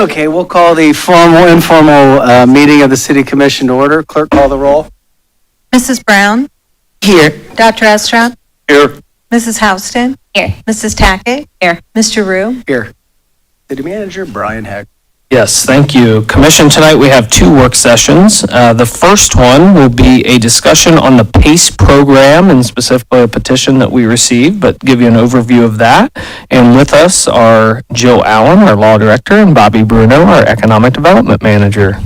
Okay, we'll call the informal meeting of the City Commission to order. Clerk, call the roll. Mrs. Brown? Here. Dr. Estrop? Here. Mrs. Houston? Here. Mrs. Tackett? Here. Mr. Rue? Here. City Manager Brian Heck. Yes, thank you. Commission, tonight we have two work sessions. The first one will be a discussion on the PACE program and specifically a petition that we received, but give you an overview of that. And with us are Jill Allen, our Law Director, and Bobby Bruno, our Economic Development Manager.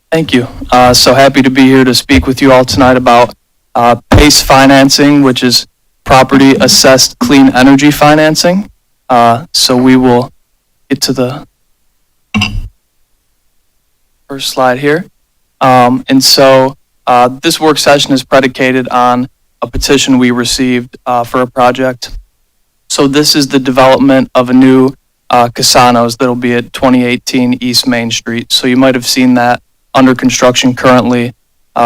Thank you. So happy to be here to speak with you all tonight about PACE financing, which is property assessed clean energy financing. So we will get to the first slide here. And so this work session is predicated on a petition we received for a project. So this is the development of a new Casanos that'll be at 2018 East Main Street. So you might have seen that under construction currently.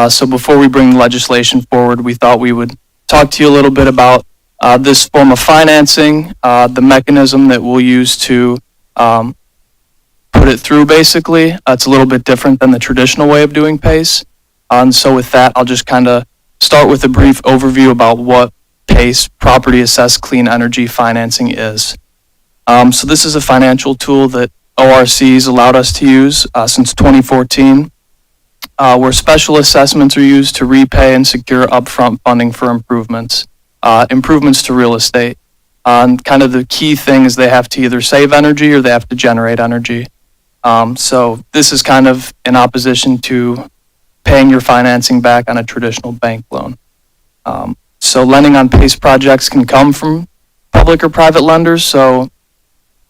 So before we bring the legislation forward, we thought we would talk to you a little bit about this form of financing, the mechanism that we'll use to put it through basically. It's a little bit different than the traditional way of doing PACE. And so with that, I'll just kind of start with a brief overview about what PACE, Property Assessed Clean Energy Financing, is. So this is a financial tool that ORC's allowed us to use since 2014, where special assessments are used to repay and secure upfront funding for improvements to real estate. Kind of the key thing is they have to either save energy or they have to generate energy. So this is kind of in opposition to paying your financing back on a traditional bank loan. So lending on PACE projects can come from public or private lenders. So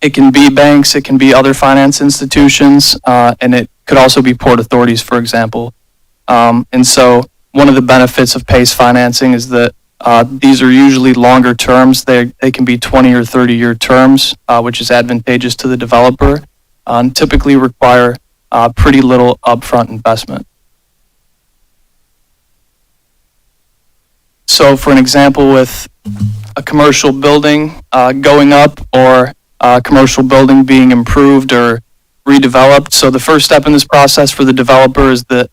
it can be banks, it can be other finance institutions, and it could also be port authorities, for example. And so one of the benefits of PACE financing is that these are usually longer terms. They can be 20 or 30-year terms, which is advantageous to the developer, and typically require pretty little upfront investment. So for an example, with a commercial building going up or a commercial building being improved or redeveloped, so the first step in this process for the developer is that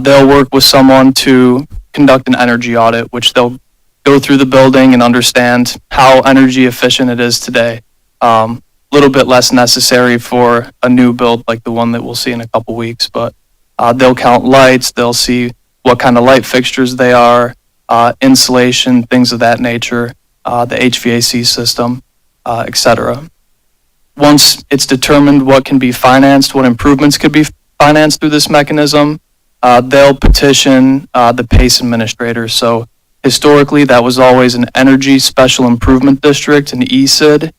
they'll work with someone to conduct an energy audit, which they'll go through the building and understand how energy efficient it is today. Little bit less necessary for a new build like the one that we'll see in a couple weeks, but they'll count lights, they'll see what kind of light fixtures they are, insulation, things of that nature, the HVAC system, etc. Once it's determined what can be financed, what improvements could be financed through this mechanism, they'll petition the PACE administrator. So historically, that was always an Energy Special Improvement District, an ESID.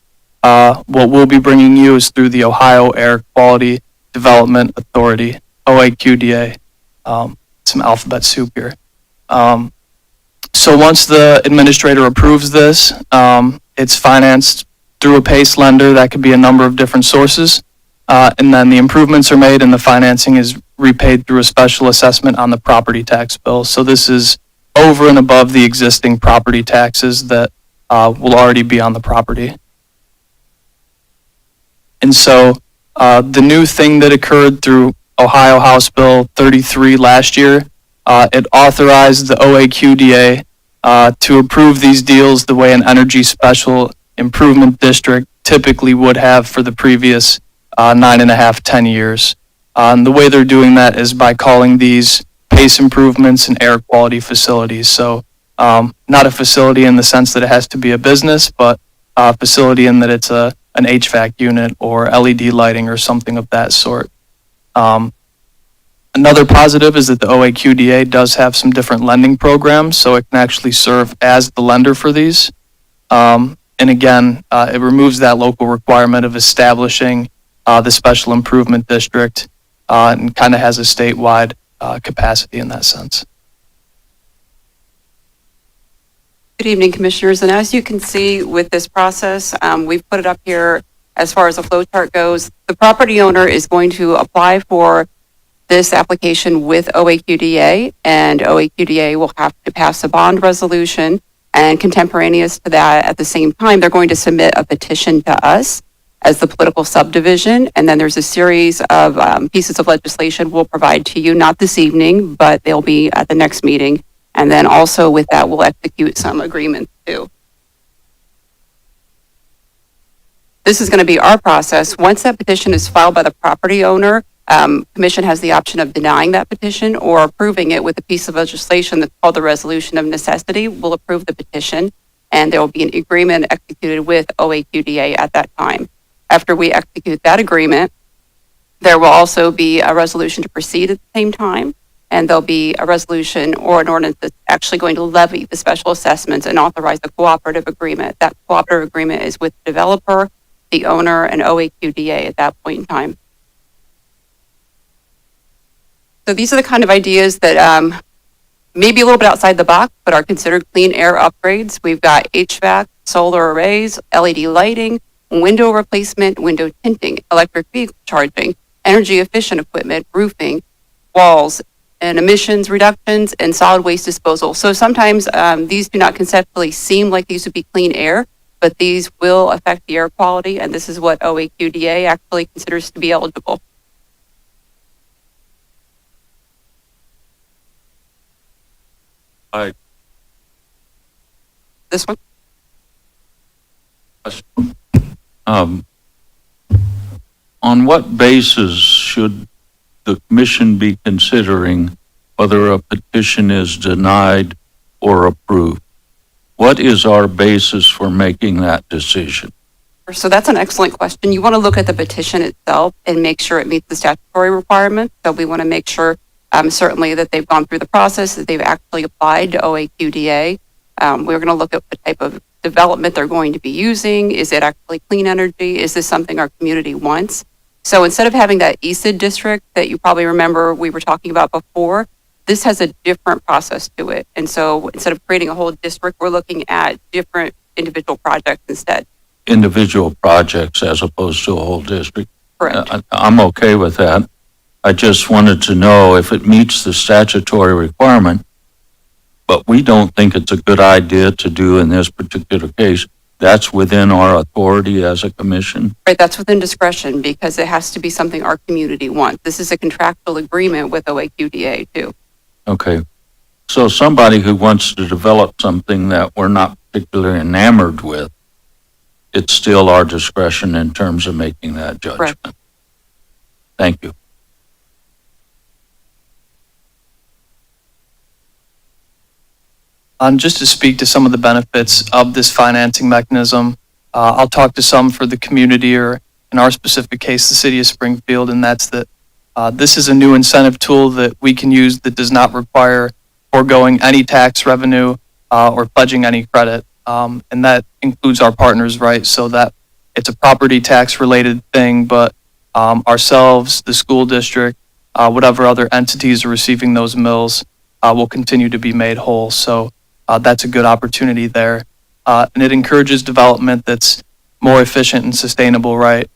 What we'll be bringing you is through the Ohio Air Quality Development Authority, OAQDA. Some alphabet soup here. So once the administrator approves this, it's financed through a PACE lender. That could be a number of different sources. And then the improvements are made and the financing is repaid through a special assessment on the property tax bill. So this is over and above the existing property taxes that will already be on the property. And so the new thing that occurred through Ohio House Bill 33 last year, it authorized the OAQDA to approve these deals the way an Energy Special Improvement District typically would have for the previous 9.5, 10 years. And the way they're doing that is by calling these PACE improvements and air quality facilities. So not a facility in the sense that it has to be a business, but a facility in that it's an HVAC unit or LED lighting or something of that sort. Another positive is that the OAQDA does have some different lending programs, so it can actually serve as the lender for these. And again, it removes that local requirement of establishing the Special Improvement District and kind of has a statewide capacity in that sense. Good evening, Commissioners. And as you can see with this process, we've put it up here as far as the flow chart goes. The property owner is going to apply for this application with OAQDA, and OAQDA will have to pass a bond resolution, and contemporaneous to that, at the same time, they're going to submit a petition to us. as the political subdivision. And then there's a series of pieces of legislation we'll provide to you, not this evening, but they'll be at the next meeting. And then also with that, we'll execute some agreements too. This is going to be our process. Once that petition is filed by the property owner, Commission has the option of denying that petition or approving it with a piece of legislation that's called the Resolution of Necessity. We'll approve the petition, and there will be an agreement executed with OAQDA at that time. After we execute that agreement, there will also be a resolution to proceed at the same time, and there'll be a resolution or an ordinance that's actually going to levy the special assessments and authorize the cooperative agreement. That cooperative agreement is with the developer, the owner, and OAQDA at that point in time. So these are the kind of ideas that may be a little bit outside the box, but are considered clean air upgrades. We've got HVAC, solar arrays, LED lighting, window replacement, window tinting, electric vehicle charging, energy efficient equipment, roofing, walls, and emissions reductions, and solid waste disposal. So sometimes these do not conceptually seem like these would be clean air, but these will affect the air quality, and this is what OAQDA actually considers to be eligible. Hi. This one? On what basis should the commission be considering whether a petition is denied or approved? What is our basis for making that decision? So that's an excellent question. You want to look at the petition itself and make sure it meets the statutory requirements. So we want to make sure certainly that they've gone through the process, that they've actually applied to OAQDA. We're going to look at what type of development they're going to be using. Is it actually clean energy? Is this something our community wants? So instead of having that ESID district that you probably remember we were talking about before, this has a different process to it. And so instead of creating a whole district, we're looking at different individual projects instead. Individual projects as opposed to a whole district? Correct. I'm okay with that. I just wanted to know if it meets the statutory requirement, but we don't think it's a good idea to do in this particular case. That's within our authority as a commission. Right, that's within discretion because it has to be something our community wants. This is a contractual agreement with OAQDA too. Okay. So somebody who wants to develop something that we're not particularly enamored with, it's still our discretion in terms of making that judgment. Correct. Thank you. Just to speak to some of the benefits of this financing mechanism, I'll talk to some for the community, or in our specific case, the city of Springfield, and that's that this is a new incentive tool that we can use that does not require foregoing any tax revenue or pledging any credit. And that includes our partners, right? So that it's a property tax related thing, but ourselves, the school district, whatever other entities are receiving those mills will continue to be made whole. So that's a good opportunity there. And it encourages development that's more efficient and sustainable, right?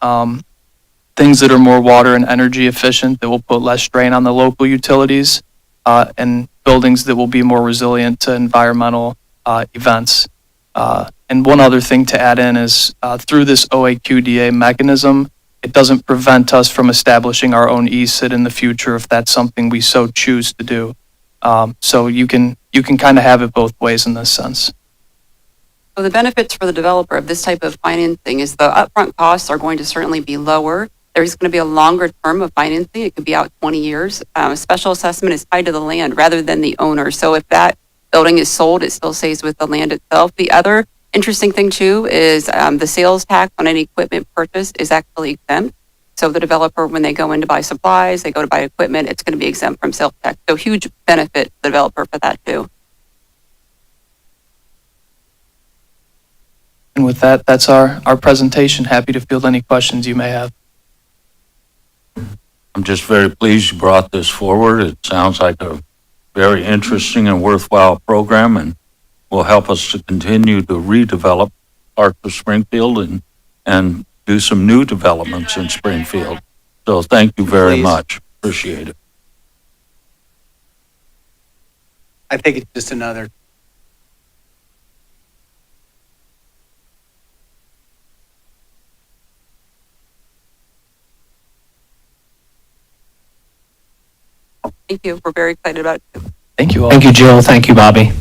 Things that are more water and energy efficient that will put less strain on the local utilities, and buildings that will be more resilient to environmental events. And one other thing to add in is through this OAQDA mechanism, it doesn't prevent us from establishing our own ESID in the future if that's something we so choose to do. So you can kind of have it both ways in this sense. So the benefits for the developer of this type of financing is the upfront costs are going to certainly be lower. There's going to be a longer term of financing. It could be out 20 years. Special assessment is tied to the land rather than the owner. So if that building is sold, it still stays with the land itself. The other interesting thing too is the sales tax on any equipment purchased is actually exempt. So the developer, when they go in to buy supplies, they go to buy equipment, it's going to be exempt from sales tax. So huge benefit to the developer for that too. And with that, that's our presentation. Happy to field any questions you may have. I'm just very pleased you brought this forward. It sounds like a very interesting and worthwhile program, and will help us to continue to redevelop parts of Springfield and do some new developments in Springfield. So thank you very Please. much. Appreciate it. I think it's just another Thank you. We're very excited about it. Thank you all. Thank you, Jill. Thank you, Bobby.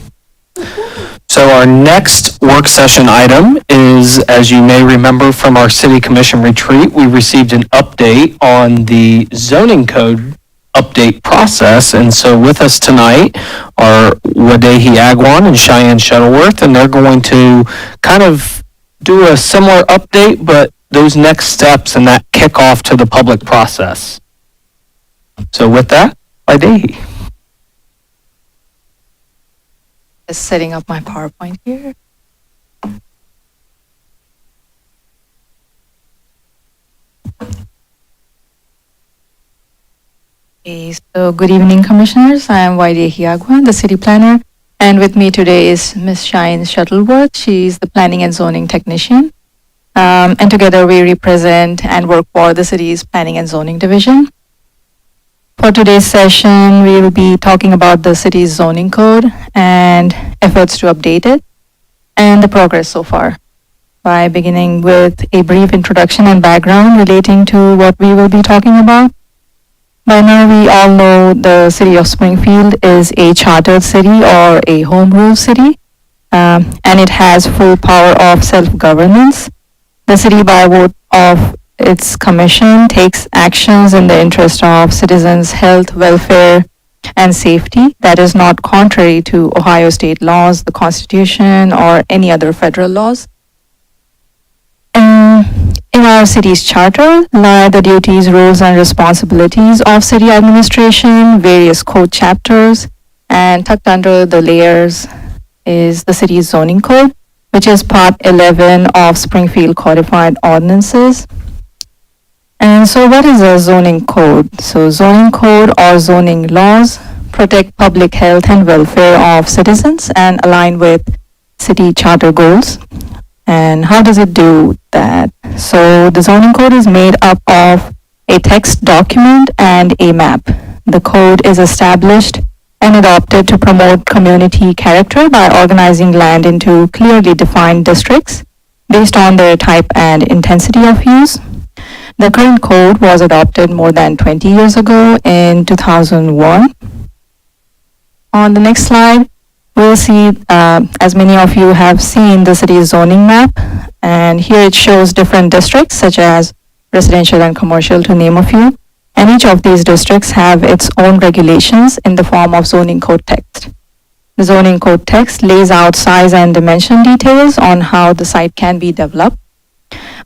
So our next work session item is, as you may remember from our city commission retreat, we received an update on the zoning code update process. And so with us tonight are Wadehi Agwan and Cheyenne Shuttleworth, and they're going to kind of do a similar update, but those next steps and that kickoff to the public process. So with that, Wadehi. Just setting up my PowerPoint here. Okay, so good evening, Commissioners. I am Wadehi Agwan, the City Planner, and with me today is Ms. Cheyenne Shuttleworth. She is the Planning and Zoning Technician. And together we represent and work for the city's Planning and Zoning Division. For today's session, we will be talking about the city's zoning code and efforts to update it and the progress so far, by beginning with a brief introduction and background relating to what we will be talking about. By now, we all know the city of Springfield is a chartered city or a home rule city, and it has full power of self-governance. The city, by vote of its commission, takes actions in the interest of citizens' health, welfare, and safety that is not contrary to Ohio state laws, the Constitution, or any other federal laws. In our city's charter lie the duties, rules, and responsibilities of city administration, various code chapters, and tucked under the layers is the city's zoning code, which is part 11 of Springfield Codified Ordinances. And so what is a zoning code? So zoning code or zoning laws protect public health and welfare of citizens and align with city charter goals. And how does it do that? So the zoning code is made up of a text document and a map. The code is established and adopted to promote community character by organizing land into clearly defined districts based on their type and intensity of use. The current code was adopted more than 20 years ago in 2001. On the next slide, we'll see, as many of you have seen, the city's zoning map. And here it shows different districts such as residential and commercial, to name a few. And each of these districts have its own regulations in the form of zoning code text. The zoning code text lays out size and dimension details on how the site can be developed,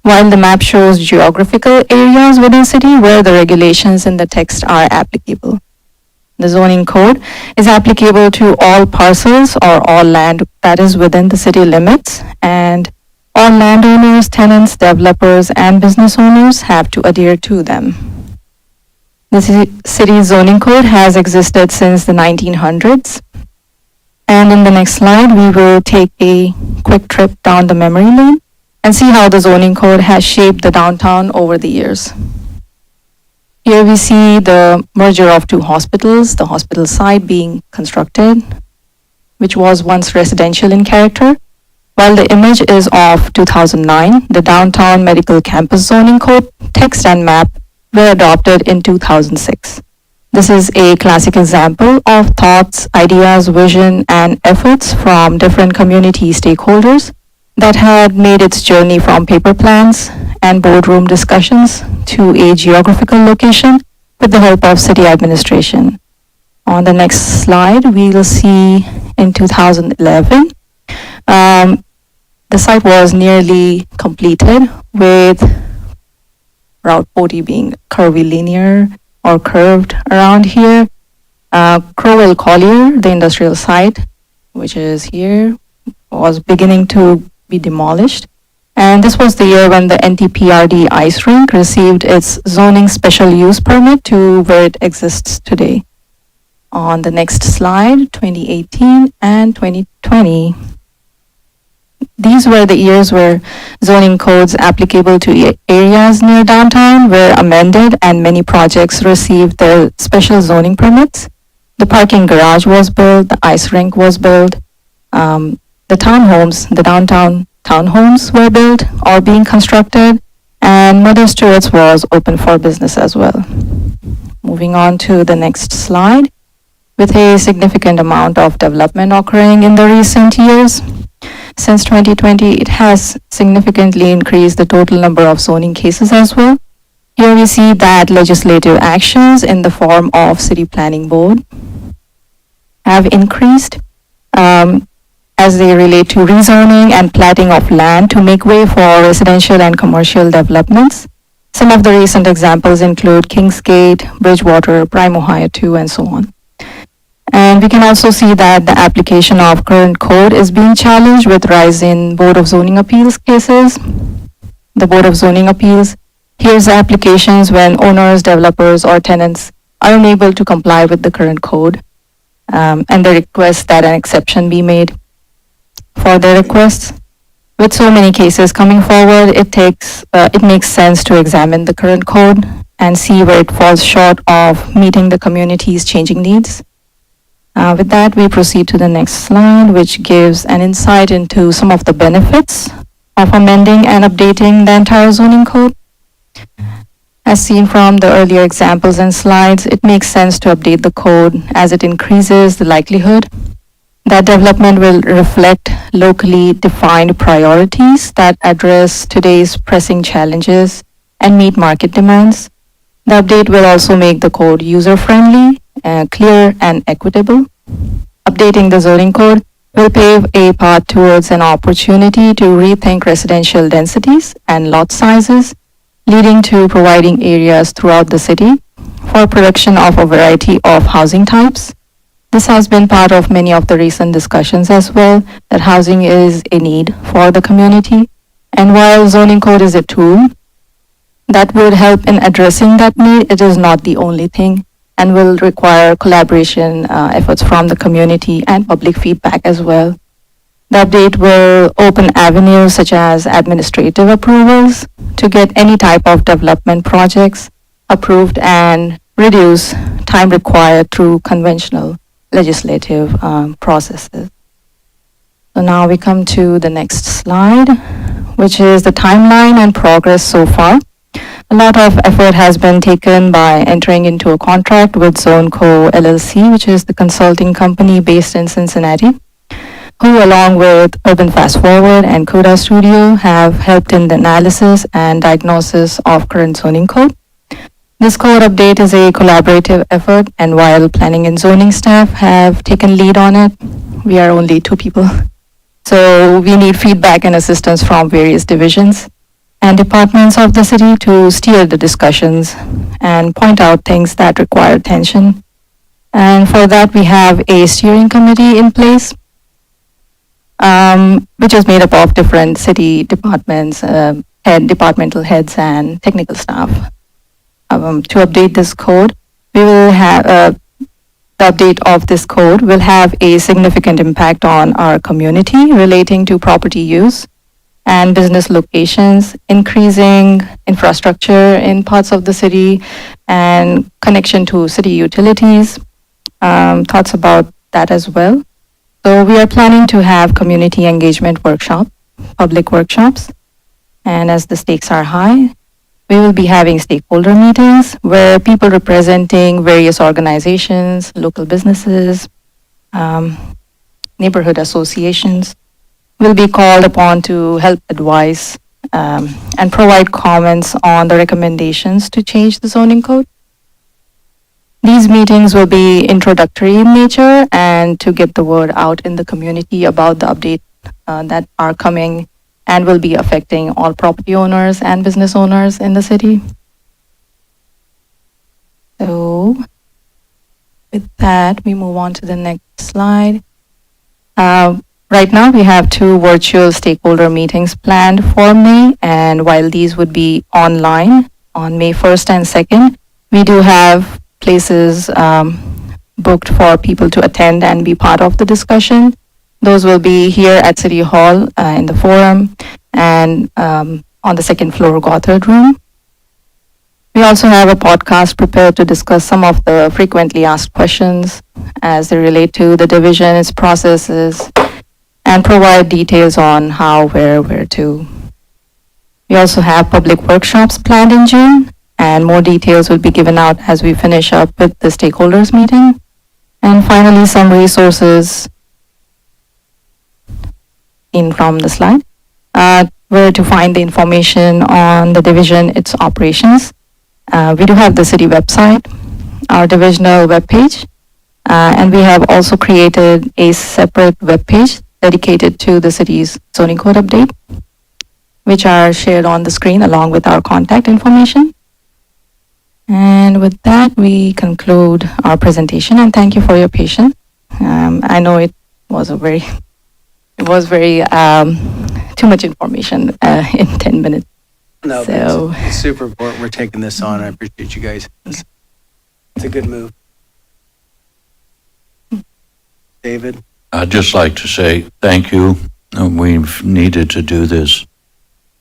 while the map shows geographical areas within city where the regulations in the text are applicable. The zoning code is applicable to all parcels or all land that is within the city limits, and all landowners, tenants, developers, and business owners have to adhere to them. The city's zoning code has existed since the 1900s. And in the next slide, we will take a quick trip down the memory lane and see how the zoning code has shaped the downtown over the years. Here we see the merger of two hospitals, the hospital site being constructed, which was once residential in character, while the image is of 2009. The downtown medical campus zoning code text and map were adopted in 2006. This is a classic example of thoughts, ideas, vision, and efforts from different community stakeholders that had made its journey from paper plans and boardroom discussions to a geographical location with the help of city administration. On the next slide, we will see in 2011, the site was nearly completed, with Route 40 being curvy linear or curved around here. Crowell Collier, the industrial site, which is here, was beginning to be demolished. And this was the year when the NTPRD ice rink received its zoning special use permit to where it exists today. On the next slide, 2018 and 2020. These were the years where zoning codes applicable to areas near downtown were amended and many projects received their special zoning permits. The parking garage was built, the ice rink was built, the townhomes, the downtown townhomes were built or being constructed, and Mother Stewart's was open for business as well. Moving on to the next slide. with a significant amount of development occurring in the recent years. Since 2020, it has significantly increased the total number of zoning cases as well. Here we see that legislative actions in the form of City Planning Board have increased as they relate to rezoning and platting of land to make way for residential and commercial developments. Some of the recent examples include Kingsgate, Bridgewater, Prime Ohio 2, and so on. And we can also see that the application of current code is being challenged with rise in Board of Zoning Appeals cases. The Board of Zoning Appeals hears applications when owners, developers, or tenants are unable to comply with the current code, and they request that an exception be made for their requests. With so many cases coming forward, it makes sense to examine the current code and see where it falls short of meeting the community's changing needs. With that, we proceed to the next slide, which gives an insight into some of the benefits of amending and updating the entire zoning code. As seen from the earlier examples and slides, it makes sense to update the code as it increases the likelihood that development will reflect locally defined priorities that address today's pressing challenges and meet market demands. The update will also make the code user-friendly, clear, and equitable. Updating the zoning code will pave a path towards an opportunity to rethink residential densities and lot sizes, leading to providing areas throughout the city for production of a variety of housing types. This has been part of many of the recent discussions as well, that housing is a need for the community. And while zoning code is a tool that would help in addressing that need, it is not the only thing and will require collaboration efforts from the community and public feedback as well. The update will open avenues such as administrative approvals to get any type of development projects approved and reduce time required through conventional legislative processes. So now we come to the next slide, which is the timeline and progress so far. A lot of effort has been taken by entering into a contract with ZoneCo LLC, which is the consulting company based in Cincinnati, who along with Urban Fast Forward and Coda Studio have helped in the analysis and diagnosis of current zoning code. This code update is a collaborative effort, and while planning and zoning staff have taken lead on it, we are only 2 people. So we need feedback and assistance from various divisions and departments of the city to steer the discussions and point out things that require attention. And for that, we have a steering committee in place, which is made up of different city departments, departmental heads, and technical staff. To update this code, we will have the update of this code will have a significant impact on our community relating to property use and business locations, increasing infrastructure in parts of the city and connection to city utilities. Thoughts about that as well. So we are planning to have community engagement workshop, public workshops, and as the stakes are high, we will be having stakeholder meetings where people representing various organizations, local businesses, neighborhood associations will be called upon to help advise and provide comments on the recommendations to change the zoning code. These meetings will be introductory in nature and to get the word out in the community about the update that are coming and will be affecting all property owners and business owners in the city. So with that, we move on to the next slide. Right now, we have 2 virtual stakeholder meetings planned for May, and while these would be online on May 1st and 2nd, we do have places booked for people to attend and be part of the discussion. Those will be here at City Hall in the forum and on the 2nd floor Gothard room. We also have a podcast prepared to discuss some of the frequently asked questions as they relate to the division, its processes, and provide details on how, where to. We also have public workshops planned in June, and more details will be given out as we finish up with the stakeholders meeting. And finally, some resources in from the slide, where to find the information on the division, its operations. We do have the city website, our divisional webpage, and we have also created a separate webpage dedicated to the city's zoning code update, which are shared on the screen along with our contact information. And with that, we conclude our presentation, and thank you for your patience. I know it was very too much information in 10 minutes. No, but So- it's super important. We're taking this on. I appreciate you guys. It's a good move. David? I'd just like to say thank you. We've needed to do this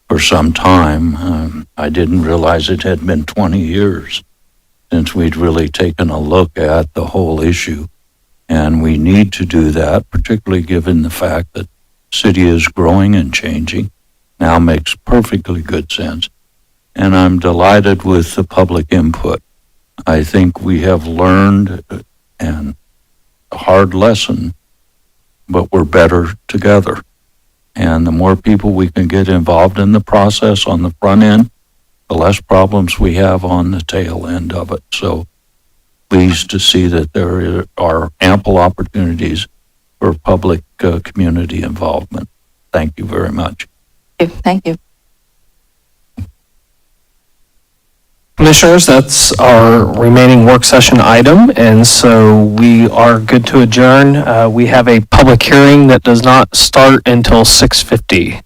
for some time. I didn't realize it had been 20 years since we'd really taken a look at the whole issue. And we need to do that, particularly given the fact that the city is growing and changing. Now makes perfectly good sense. And I'm delighted with the public input. I think we have learned and a hard lesson, but we're better together. And the more people we can get involved in the process on the front end, the less problems we have on the tail end of it. So pleased to see that there are ample opportunities for public community involvement. Thank you very much. Thank you. Commissioners, that's our remaining work session item, and so we are good to adjourn. We have a public hearing that does not start until 6:50,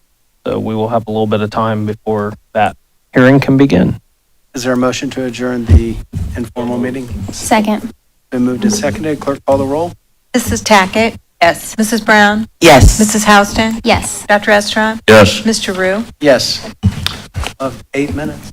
so we will have a little bit of time before that hearing can begin. Is there a motion to adjourn the informal meeting? Second. Been moved and seconded. Clerk, call the roll. Mrs. Tackett? Yes. Mrs. Brown? Yes. Mrs. Houston? Yes. Dr. Estrand? Yes. Mr. Rue? Yes. Of 8 minutes.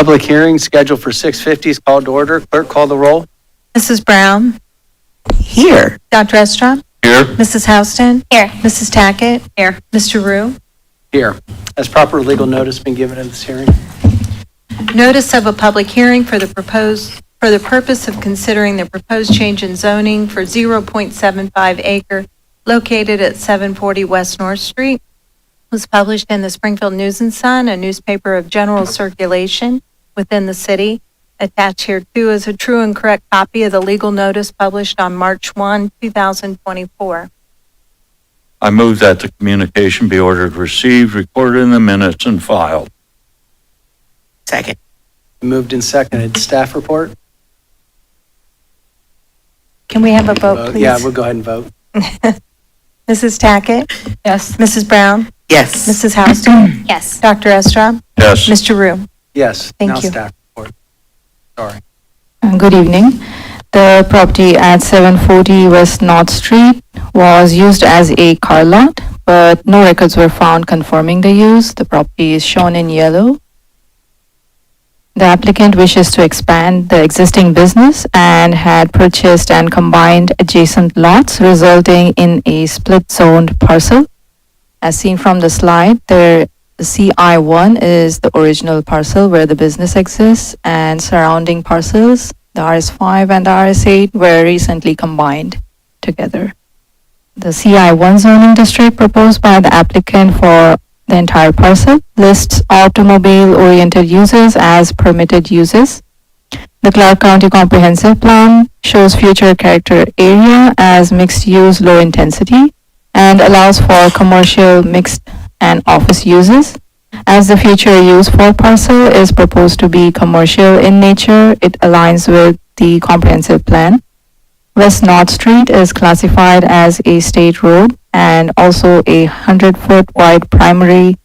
public hearing scheduled for 6:50 is called to order. Clerk, call the roll. Mrs. Brown? Here. Dr. Estrop? Here. Mrs. Houston? Here. Mrs. Tackett? Here. Mr. Rue? Here. Has proper legal notice been given in this hearing? Notice of a public hearing for the purpose of considering the proposed change in zoning for 0.75 acre located at 740 West North Street was published in the Springfield News and Sun, a newspaper of general circulation within the city. Attached here too is a true and correct copy of the legal notice published on March 1, 2024. I move that the communication be ordered received, recorded in the minutes, and filed. Second. Moved and seconded. Staff report? Can we have a vote, please? Yeah, we'll go ahead and vote. Mrs. Tackett? Yes. Mrs. Brown? Yes. Mrs. Houston? Yes. Dr. Estrop? Yes. Mr. Rue? Yes. Thank Now you. staff report. Sorry. Good evening. The property at 740 West North Street was used as a car lot, but no records were found confirming the use. The property is shown in yellow. The applicant wishes to expand the existing business and had purchased and combined adjacent lots, resulting in a split-zoned parcel. As seen from the slide, the CI1 is the original parcel where the business exists, and surrounding parcels, the RS5 and the RS8, were recently combined together. The CI1 zoning district proposed by the applicant for the entire parcel lists automobile-oriented uses as permitted uses. The Clark County Comprehensive Plan shows future character area as mixed-use low intensity and allows for commercial, mixed, and office uses. As the future use for parcel is proposed to be commercial in nature, it aligns with the comprehensive plan. West North Street is classified as a state road and also a 100-foot wide primary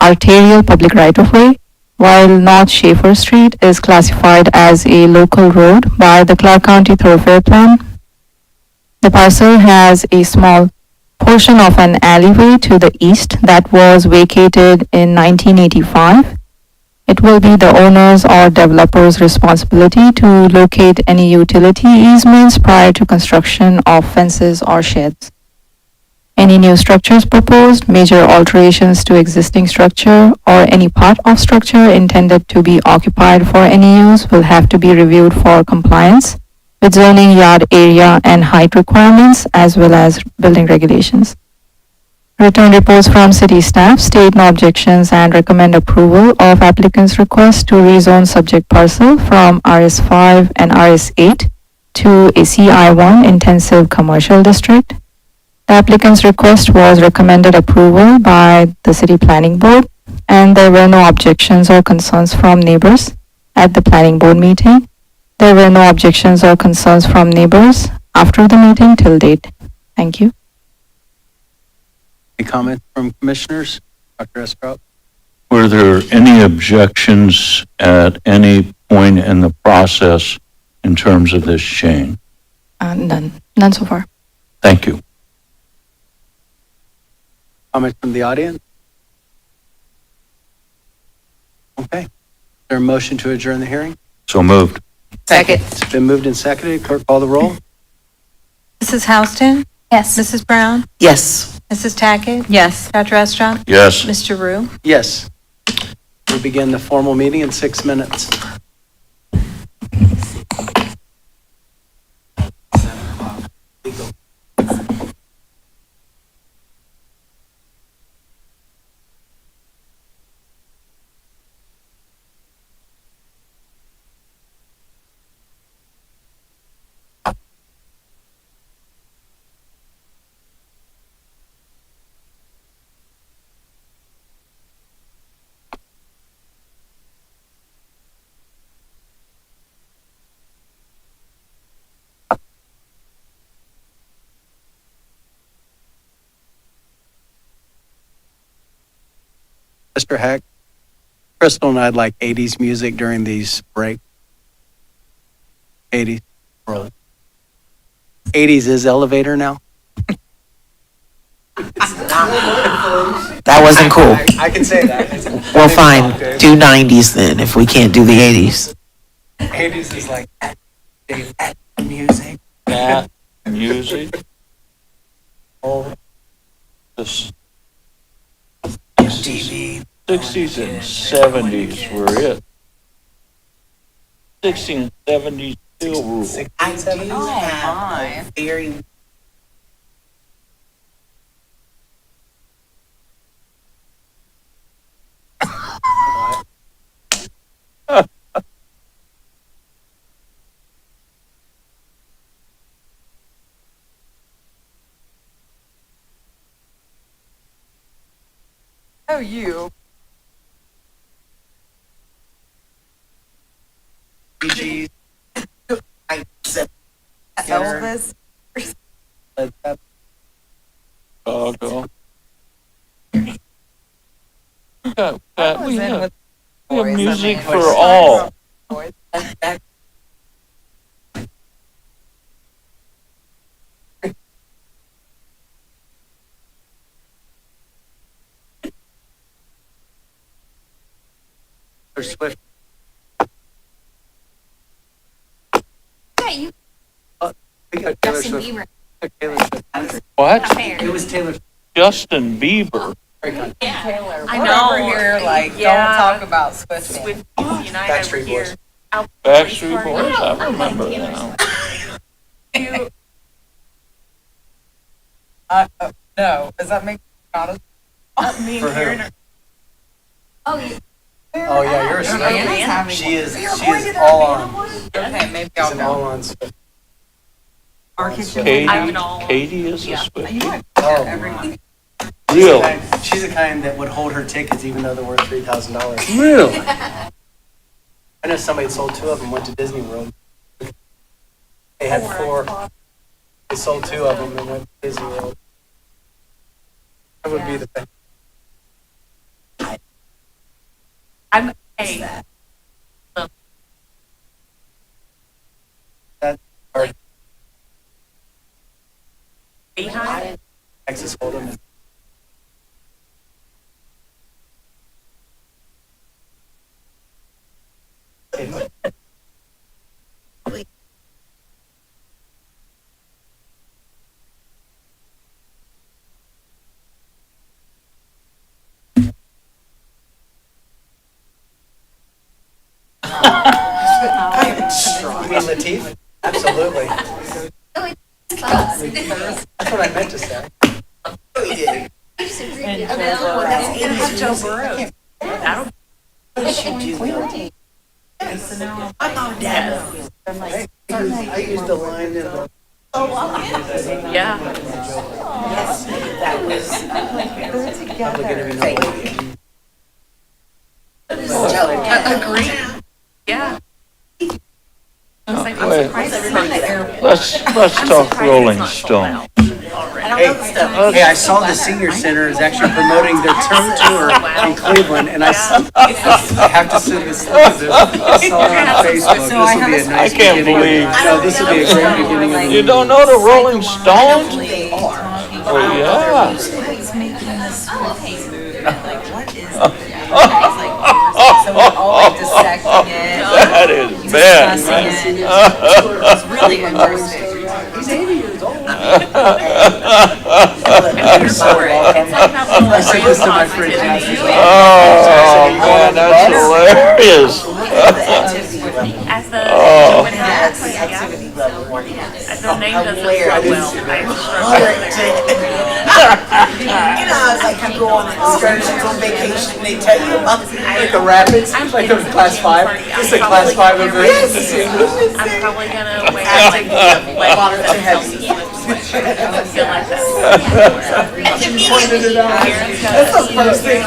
arterial public right-of-way, while North Schaefer Street is classified as a local road by the Clark County Thoroughfare Plan. The parcel has a small portion of an alleyway to the east that was vacated in 1985. It will be the owner's or developer's responsibility to locate any utility easements prior to construction of fences or sheds. Any new structures proposed, major alterations to existing structure, or any part of structure intended to be occupied for any use will have to be reviewed for compliance with zoning yard area and height requirements as well as building regulations. Return reports from city staff state no objections and recommend approval of applicant's request to rezone subject parcel from RS5 and RS8 to a CI1 intensive commercial district. The applicant's request was recommended approval by the city planning board, and there were no objections or concerns from neighbors at the planning board meeting. There were no objections or concerns from neighbors after the meeting till date. Thank you. Any comments from commissioners? Dr. Estrop? Were there any objections at any point in the process in terms of this change? None so far. Thank you. Comments from the audience? Okay. Is there a motion to adjourn the hearing? So moved. Second. It's been moved and seconded. Clerk, call the roll. Mrs. Houston? Yes. Mrs. Brown? Yes. Mrs. Tackett? Yes. Dr. Estrop? Yes. Mr. Rue? Yes. We'll begin the formal meeting in 6 minutes. Mr. Heck, Crystal and I'd like 80s music during these breaks. 80s. Roll it. 80s is elevator now? That wasn't cool. I can say that. Well, fine, do 90s then, if we can't do the 80s. 80s is like Dave music. That music, Oh, the 60s and 70s were it. 60s and 70s still rule. I do have a very Oh, you. BGs, Elvis. Led Zeppelin. Chicago. We have music for all. Taylor Swift. We got Taylor Swift. Taylor Swift. What? It was Taylor Swift. Justin Bieber. I know. Over here, like, don't talk about Swift. Backstreet Boys. Backstreet Boys, I remember now. No, does that make not a For who? Oh yeah, you're a Swiftie. She is all on. Okay, maybe She's I'll an go. all on Swift. Katie is a Swiftie. Oh, Really? she's the kind that would hold her tickets even though they're worth $3,000. Really? I know somebody sold 2 of them, went to Disney World. They had 4. They sold 2 of them and went to Disney World. That would be the thing. Texas Hold'em. You mean Latif? Absolutely. That's what I meant to say. Joe Burrow. I used the line in the. Yeah. that was Agreed. Yeah. Wait, let's talk Rolling Stone. Hey, I saw the senior center is actually promoting their tour in Cleveland, and I have to send this link. I saw it on Facebook. This will be a I nice can't beginning. believe No, this will be a great beginning of the. you don't know the Rolling Stones? Well, yeah. That is bad. Really interesting. I sent this to my friend Cassie. Oh, man, that's hilarious. As the Oh. as the name doesn't flow well, You know, it's like you go on excursions on vacation, they tell you about Like the rapids, like those class 5. It's a class 5 event. I'm probably gonna wait like I feel like that. She pointed it out. That's the first thing.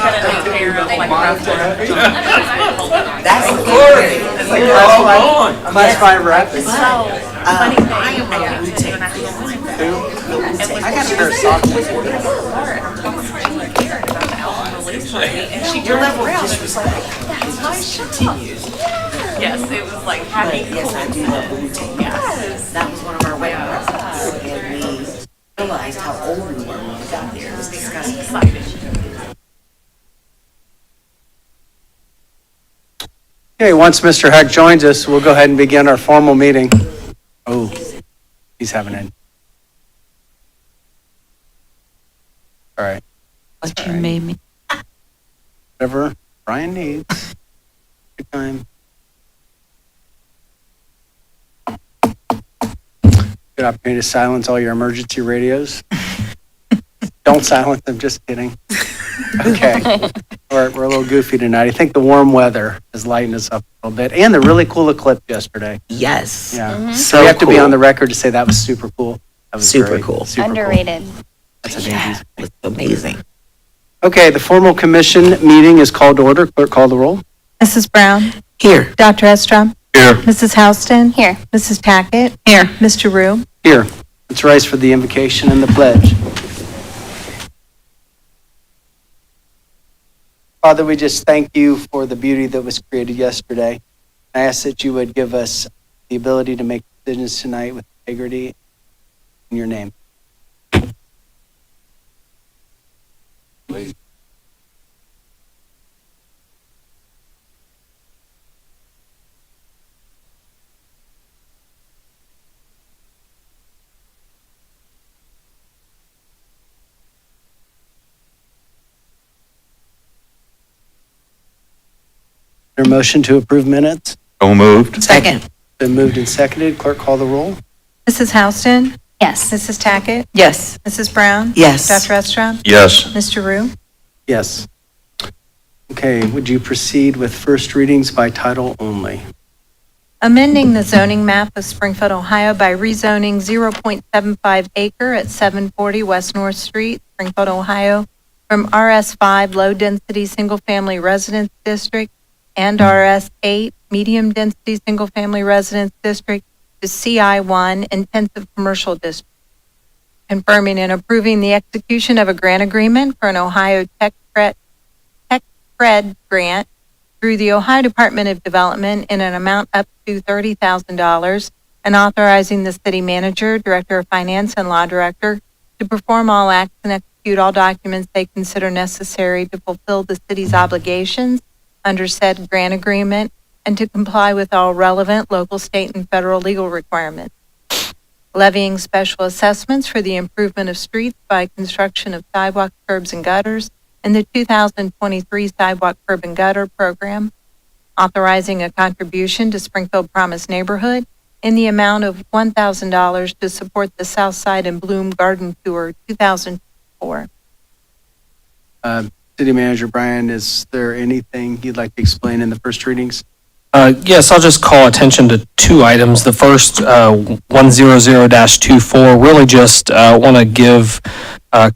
that's Of course. It's like class 5 rapids. Funny thing, I used to when I was on I got her socks. and she turned around and was like, that's my shop. Yes, it was like happy. Yes, I do know Wu-Tang. Yes. That was one of our wedding presents. And we realized how old we were when we got there. It was disgusting. Okay, once Mr. Heck joins us, we'll go ahead and begin our formal meeting. Oh, he's having it. All right, What you made me. whatever Brian needs. Good time. Good opportunity to silence all your emergency radios. Don't silence them, just kidding. Okay, we're a little goofy tonight. I think the warm weather has lightened us up a little bit, and the really cool eclipse yesterday. Yes. Yeah, So we have to be cool. on the record to say that was super cool. That was Super great. cool. Super cool. Underrated. That's amazing. Yeah, it was amazing. Okay, the formal commission meeting is called to order. Clerk, call the roll. Mrs. Brown? Here. Dr. Estrom? Here. Mrs. Houston? Here. Mrs. Tackett? Here. Mr. Rue? Here. Let's rise for the invocation and the pledge. Father, we just thank you for the beauty that was created yesterday. I ask that you would give us the ability to make decisions tonight with integrity in your name. Your motion to approve minutes? So moved. Second. Been moved and seconded. Clerk, call the roll. Mrs. Houston? Yes. Mrs. Tackett? Yes. Mrs. Brown? Yes. Dr. Estrom? Yes. Mr. Rue? Yes. Okay, would you proceed with first readings by title only? Amending the zoning map of Springfield, Ohio by rezoning 0.75 acre at 740 West North Street, Springfield, Ohio, from RS5 Low Density Single Family Residence District and RS8 Medium Density Single Family Residence District to CI1 Intensive Commercial District. Confirming and approving the execution of a grant agreement for an Ohio Tech Cred grant through the Ohio Department of Development in an amount up to $30,000 and authorizing the city manager, director of finance, and law director to perform all acts and execute all documents they consider necessary to fulfill the city's obligations under said grant agreement and to comply with all relevant local, state, and federal legal requirements. Levying special assessments for the improvement of streets by construction of sidewalks, curbs, and gutters in the 2023 Sidewalk Curb and Gutter Program, authorizing a contribution to Springfield Promise Neighborhood in the amount of $1,000 to support the South Side and Bloom Garden Tour 2004. City Manager Brian, is there anything you'd like to explain in the first readings? Yes, I'll just call attention to two items. The first, 100-24, really just want to give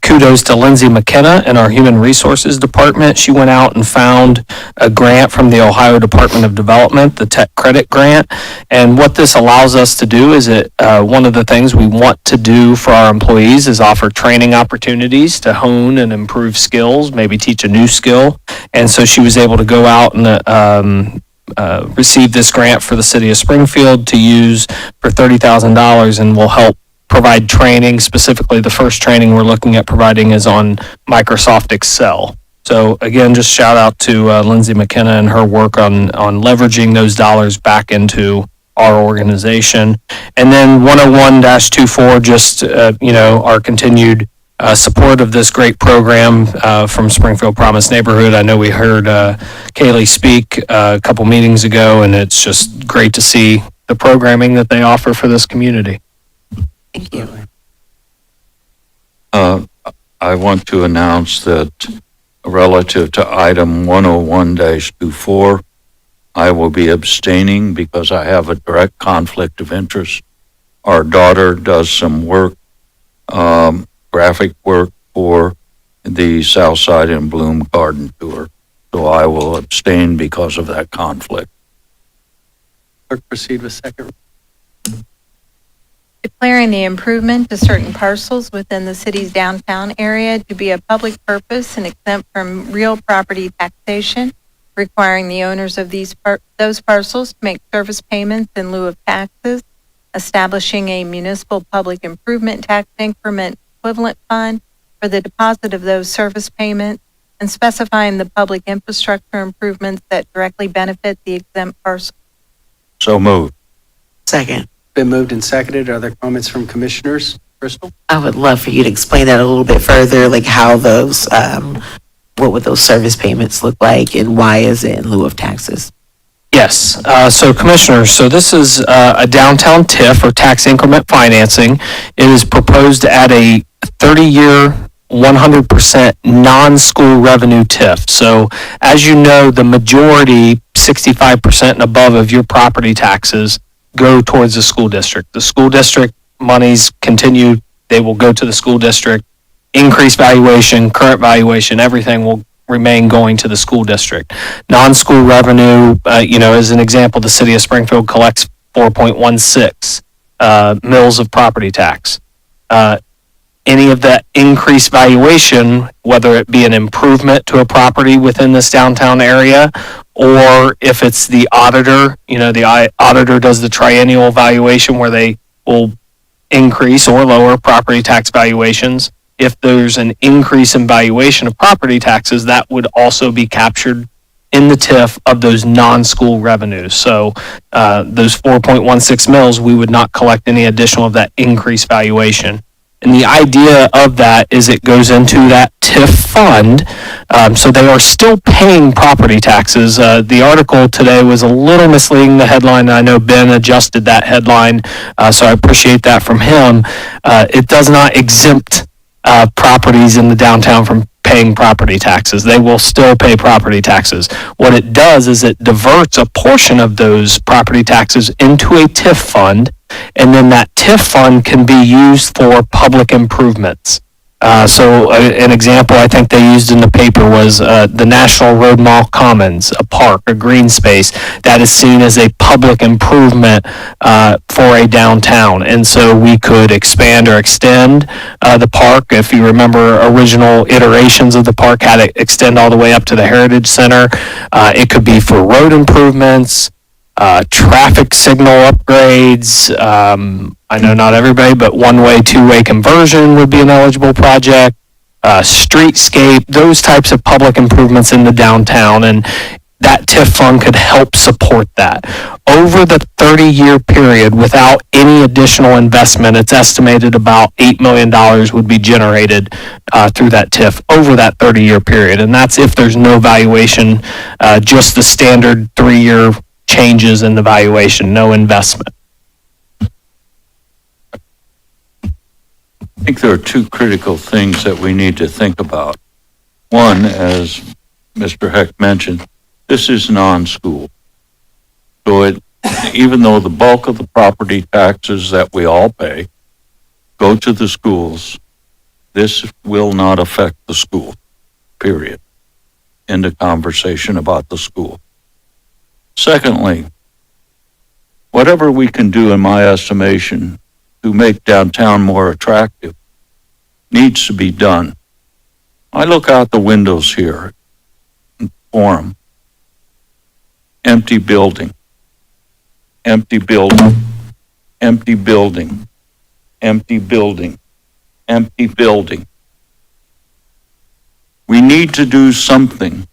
kudos to Lindsay McKenna in our Human Resources Department. She went out and found a grant from the Ohio Department of Development, the Tech Credit Grant. And what this allows us to do is one of the things we want to do for our employees is offer training opportunities to hone and improve skills, maybe teach a new skill. And so she was able to go out and receive this grant for the city of Springfield to use for $30,000 and will help provide training. Specifically, the first training we're looking at providing is on Microsoft Excel. So again, just shout out to Lindsay McKenna and her work on leveraging those dollars back into our organization. And then 101-24, just, our continued support of this great program from Springfield Promise Neighborhood. I know we heard Kaylee speak a couple meetings ago, and it's just great to see the programming that they offer for this community. Thank you. I want to announce that relative to item 101-24, I will be abstaining because I have a direct conflict of interest. Our daughter does some work, graphic work for the Southside and Bloom Garden Tour. So I will abstain because of that conflict. Clerk, proceed with second. Declaring the improvement to certain parcels within the city's downtown area to be a public purpose and exempt from real property taxation, requiring the owners of those parcels to make service payments in lieu of taxes, establishing a municipal public improvement tax increment equivalent fund for the deposit of those service payments, and specifying the public infrastructure improvements that directly benefit the exempt parcel. So moved. Second. Been moved and seconded. Are there comments from commissioners? Crystal? I would love for you to explain that a little bit further, like how those, what would those service payments look like and why is it in lieu of taxes? Yes, so Commissioners, so this is a downtown TIF or tax increment financing. It is proposed at a 30-year, 100% non-school revenue TIF. So as you know, the majority, 65% and above of your property taxes go towards the school district. The school district monies continue, they will go to the school district. Increased valuation, current valuation, everything will remain going to the school district. Non-school revenue, as an example, the city of Springfield collects 4.16 mills of property tax. Any of that increased valuation, whether it be an improvement to a property within this downtown area, or if it's the auditor, the auditor does the triennial valuation where they will increase or lower property tax valuations. If there's an increase in valuation of property taxes, that would also be captured in the TIF of those non-school revenues. So those 4.16 mills, we would not collect any additional of that increased valuation. And the idea of that is it goes into that TIF fund, so they are still paying property taxes. The article today was a little misleading, the headline. I know Ben adjusted that headline, so I appreciate that from him. It does not exempt properties in the downtown from paying property taxes. They will still pay property taxes. What it does is it diverts a portion of those property taxes into a TIF fund, and then that TIF fund can be used for public improvements. So an example I think they used in the paper was the National Road Mall Commons, a park, a green space that is seen as a public improvement for a downtown. And so we could expand or extend the park. If you remember, original iterations of the park had it extend all the way up to the Heritage Center. It could be for road improvements, traffic signal upgrades. I know not everybody, but one-way, two-way conversion would be an eligible project. Streetscape, those types of public improvements in the downtown, and that TIF fund could help support that. Over the 30-year period, without any additional investment, it's estimated about $8 million would be generated through that TIF over that 30-year period. And that's if there's no valuation, just the standard 3-year changes in the valuation, no investment. I think there are two critical things that we need to think about. One, as Mr. Heck mentioned, this is non-school. So even though the bulk of the property taxes that we all pay go to the schools, this will not affect the school, period. End of conversation about the school. Secondly, whatever we can do, in my estimation, to make downtown more attractive needs to be done. I look out the windows here in Forum. Empty building. Empty building. Empty building. Empty building. Empty building. We need to do something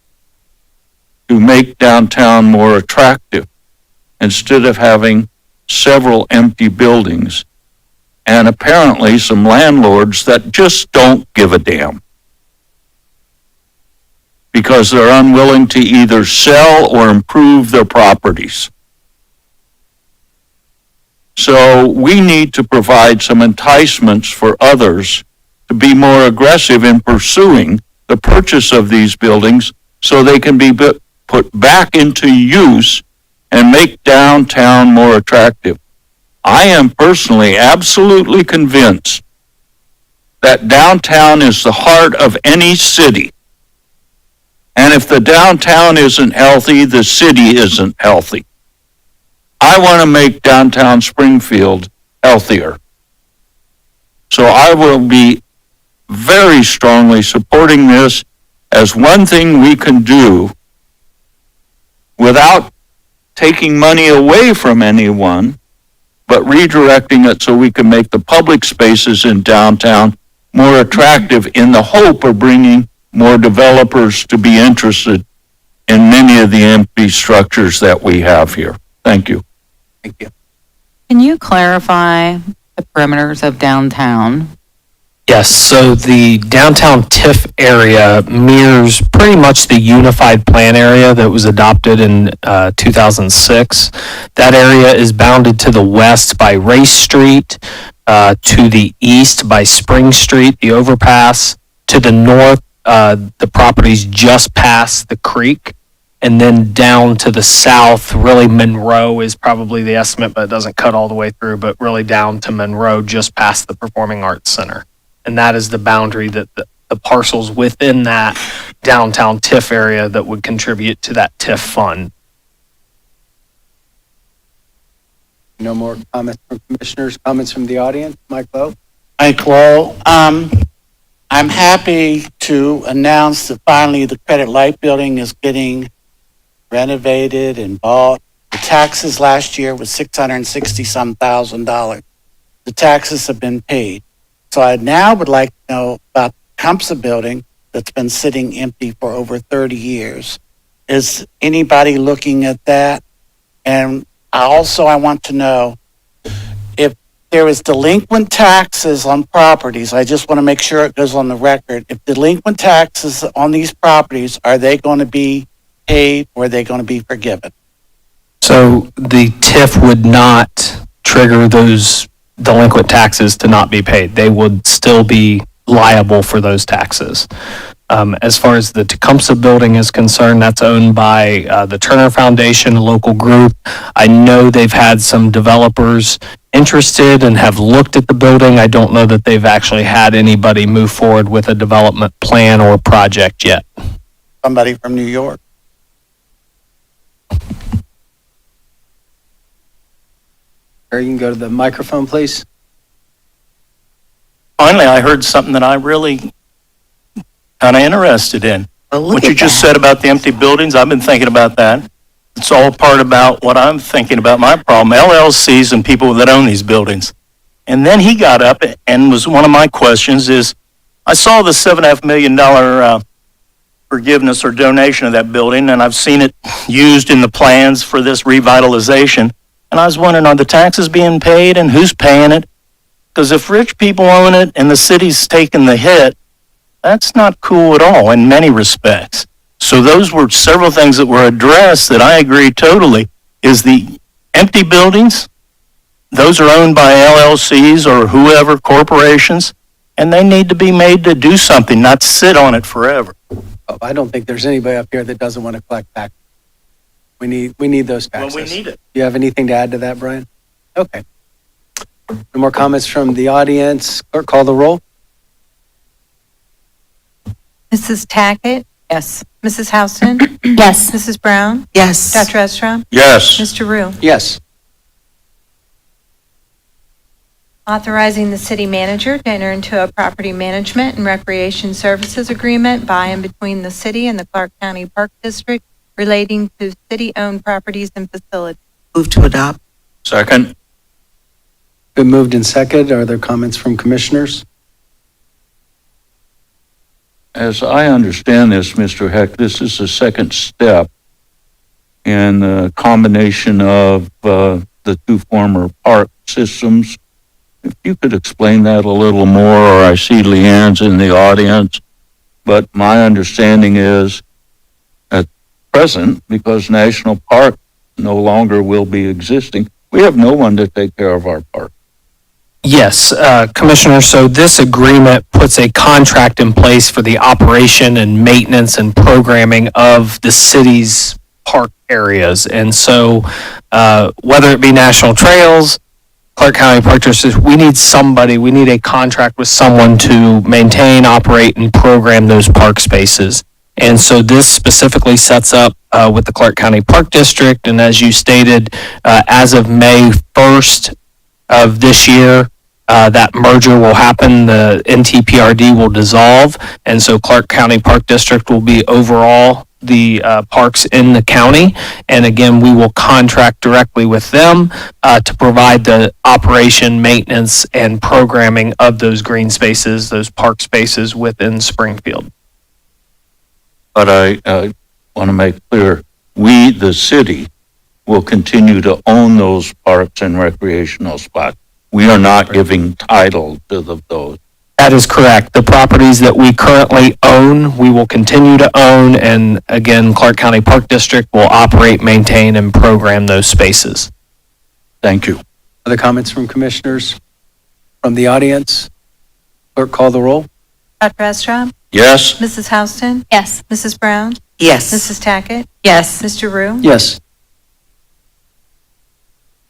to make downtown more attractive instead of having several empty buildings and apparently some landlords that just don't give a damn because they're unwilling to either sell or improve their properties. So we need to provide some enticements for others to be more aggressive in pursuing the purchase of these buildings so they can be put back into use and make downtown more attractive. I am personally absolutely convinced that downtown is the heart of any city. And if the downtown isn't healthy, the city isn't healthy. I want to make downtown Springfield healthier. So I will be very strongly supporting this as one thing we can do without taking money away from anyone, but redirecting it so we can make the public spaces in downtown more attractive in the hope of bringing more developers to be interested in many of the empty structures that we have here. Thank you. Thank you. Can you clarify the perimeters of downtown? Yes, so the downtown TIF area mirrors pretty much the unified plan area that was adopted in 2006. That area is bounded to the west by Race Street, to the east by Spring Street, the overpass, to the north, the properties just past the creek, and then down to the south, really Monroe is probably the estimate, but it doesn't cut all the way through, but really down to Monroe just past the Performing Arts Center. And that is the boundary that the parcels within that downtown TIF area that would contribute to that TIF fund. No more comments from commissioners, comments from the audience? Mike Lowe? Mike Lowe. I'm happy to announce that finally the Credit Light Building is getting renovated and bought. The taxes last year was $660-some thousand. The taxes have been paid. So I now would like to know about the Tecumseh building that's been sitting empty for over 30 years. Is anybody looking at that? And I want to know if there is delinquent taxes on properties. I just want to make sure it goes on the record. If delinquent taxes on these properties, are they going to be paid or are they going to be forgiven? So the TIF would not trigger those delinquent taxes to not be paid. They would still be liable for those taxes. As far as the Tecumseh building is concerned, that's owned by the Turner Foundation, a local group. I know they've had some developers interested and have looked at the building. I don't know that they've actually had anybody move forward with a development plan or project yet. Somebody from New York? Or you can go to the microphone, please. Finally, I heard something that I really kind of interested in. Well, look What you at just that. said about the empty buildings, I've been thinking about that. It's all part about what I'm thinking about my problem, LLCs and people that own these buildings. And then he got up and was one of my questions is, I saw the $7.5 million forgiveness or donation of that building, and I've seen it used in the plans for this revitalization. And I was wondering, are the taxes being paid and who's paying it? Because if rich people own it and the city's taking the hit, that's not cool at all in many respects. So those were several things that were addressed that I agree totally. Is the empty buildings, those are owned by LLCs or whoever, corporations, and they need to be made to do something, not sit on it forever. Oh, I don't think there's anybody up here that doesn't want to collect taxes. We need those Well, taxes. we need it. Do you have anything to add to that, Brian? Okay. No more comments from the audience. Clerk, call the roll. Mrs. Tackett? Yes. Mrs. Houston? Yes. Mrs. Brown? Yes. Dr. Estra? Yes. Mr. Rue? Yes. Authorizing the city manager to enter into a property management and recreation services agreement by and between the city and the Clark County Park District relating to city-owned properties and facilities. Move to adopt. Second. Been moved and seconded. Are there comments from commissioners? As I understand this, Mr. Heck, this is the second step in the combination of the two former park systems. If you could explain that a little more, or I see Leanne's in the audience, but my understanding is at present, because National Park no longer will be existing, we have no one to take care of our park. Yes, Commissioner, so this agreement puts a contract in place for the operation and maintenance and programming of the city's park areas. And so whether it be National Trails, Clark County Park District, we need a contract with someone to maintain, operate, and program those park spaces. And so this specifically sets up with the Clark County Park District, and as you stated, as of May 1st of this year, that merger will happen, the NTPRD will dissolve, and so Clark County Park District will be overall the parks in the county. And again, we will contract directly with them to provide the operation, maintenance, and programming of those green spaces, those park spaces within Springfield. but I want to make clear, we, the city, will continue to own those parks and recreational spots. We are not giving title to those. That is correct. The properties that we currently own, we will continue to own, and again, Clark County Park District will operate, maintain, and program those spaces. Thank you. Other comments from commissioners from the audience? Clerk, call the roll. Dr. Estra? Yes? Mrs. Houston? Yes. Mrs. Brown? Yes. Mrs. Tackett? Yes. Mr. Rue? Yes.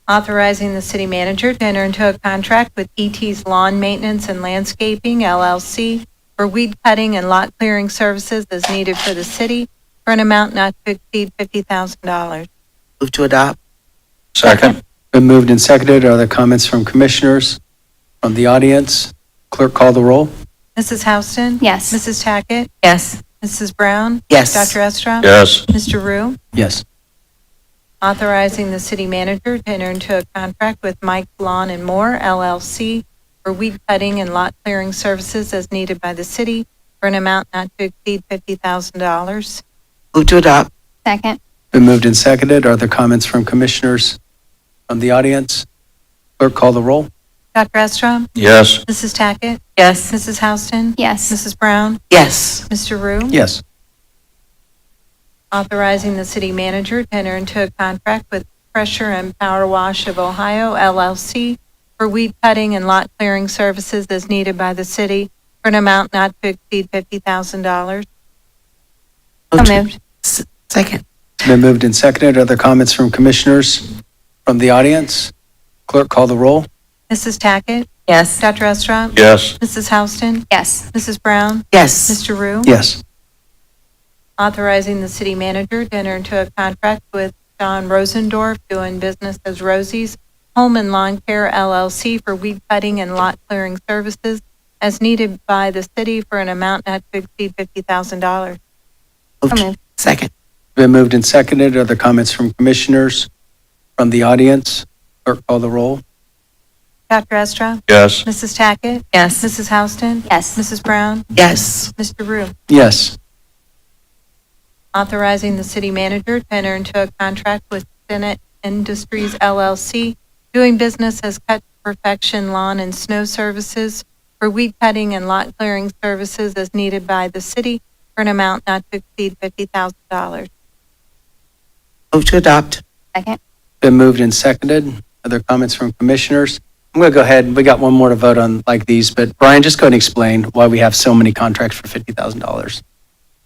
Authorizing the city manager to enter into a contract with ET's Lawn Maintenance and Landscaping LLC for weed cutting and lot clearing services as needed for the city for an amount not to exceed $50,000. Move to adopt. Second? Been moved and seconded. Are there comments from commissioners from the audience? Clerk, call the roll. Mrs. Houston? Yes. Mrs. Tackett? Yes. Mrs. Brown? Yes. Dr. Estra? Yes? Mr. Rue? Yes. Authorizing the city manager to enter into a contract with Mike Lawn and More LLC for weed cutting and lot clearing services as needed by the city for an amount not to exceed $50,000. Move to adopt. Second. Been moved and seconded. Are there comments from commissioners from the audience? Clerk, call the roll. Dr. Estra? Yes? Mrs. Tackett? Yes. Mrs. Houston? Yes. Mrs. Brown? Yes. Mr. Rue? Yes. Authorizing the city manager to enter into a contract with Pressure and Power Wash of Ohio LLC for weed cutting and lot clearing services as needed by the city for an amount not to exceed $50,000. Move So to- moved. Second. Been moved and seconded. Other comments from commissioners from the audience? Clerk, call the roll. Mrs. Tackett? Yes. Dr. Estra? Yes? Mrs. Houston? Yes. Mrs. Brown? Yes. Mr. Rue? Yes. Authorizing the city manager to enter into a contract with John Rosendorf, doing business as Rosie's Home and Lawn Care LLC for weed cutting and lot clearing services as needed by the city for an amount not to exceed $50,000. Move So to- moved. Second. Been moved and seconded. Other comments from commissioners from the audience? Clerk, call the roll. Dr. Estra? Yes? Mrs. Tackett? Yes. Mrs. Houston? Yes. Mrs. Brown? Yes. Mr. Rue? Yes. Authorizing the city manager to enter into a contract with Senate Industries LLC, doing business as Cut to Perfection Lawn and Snow Services for weed cutting and lot clearing services as needed by the city for an amount not to exceed $50,000. Move to adopt. Second. Been moved and seconded. Other comments from commissioners? I'm going to go ahead. We got one more to vote on like these, but Brian, just go ahead and explain why we have so many contracts for $50,000.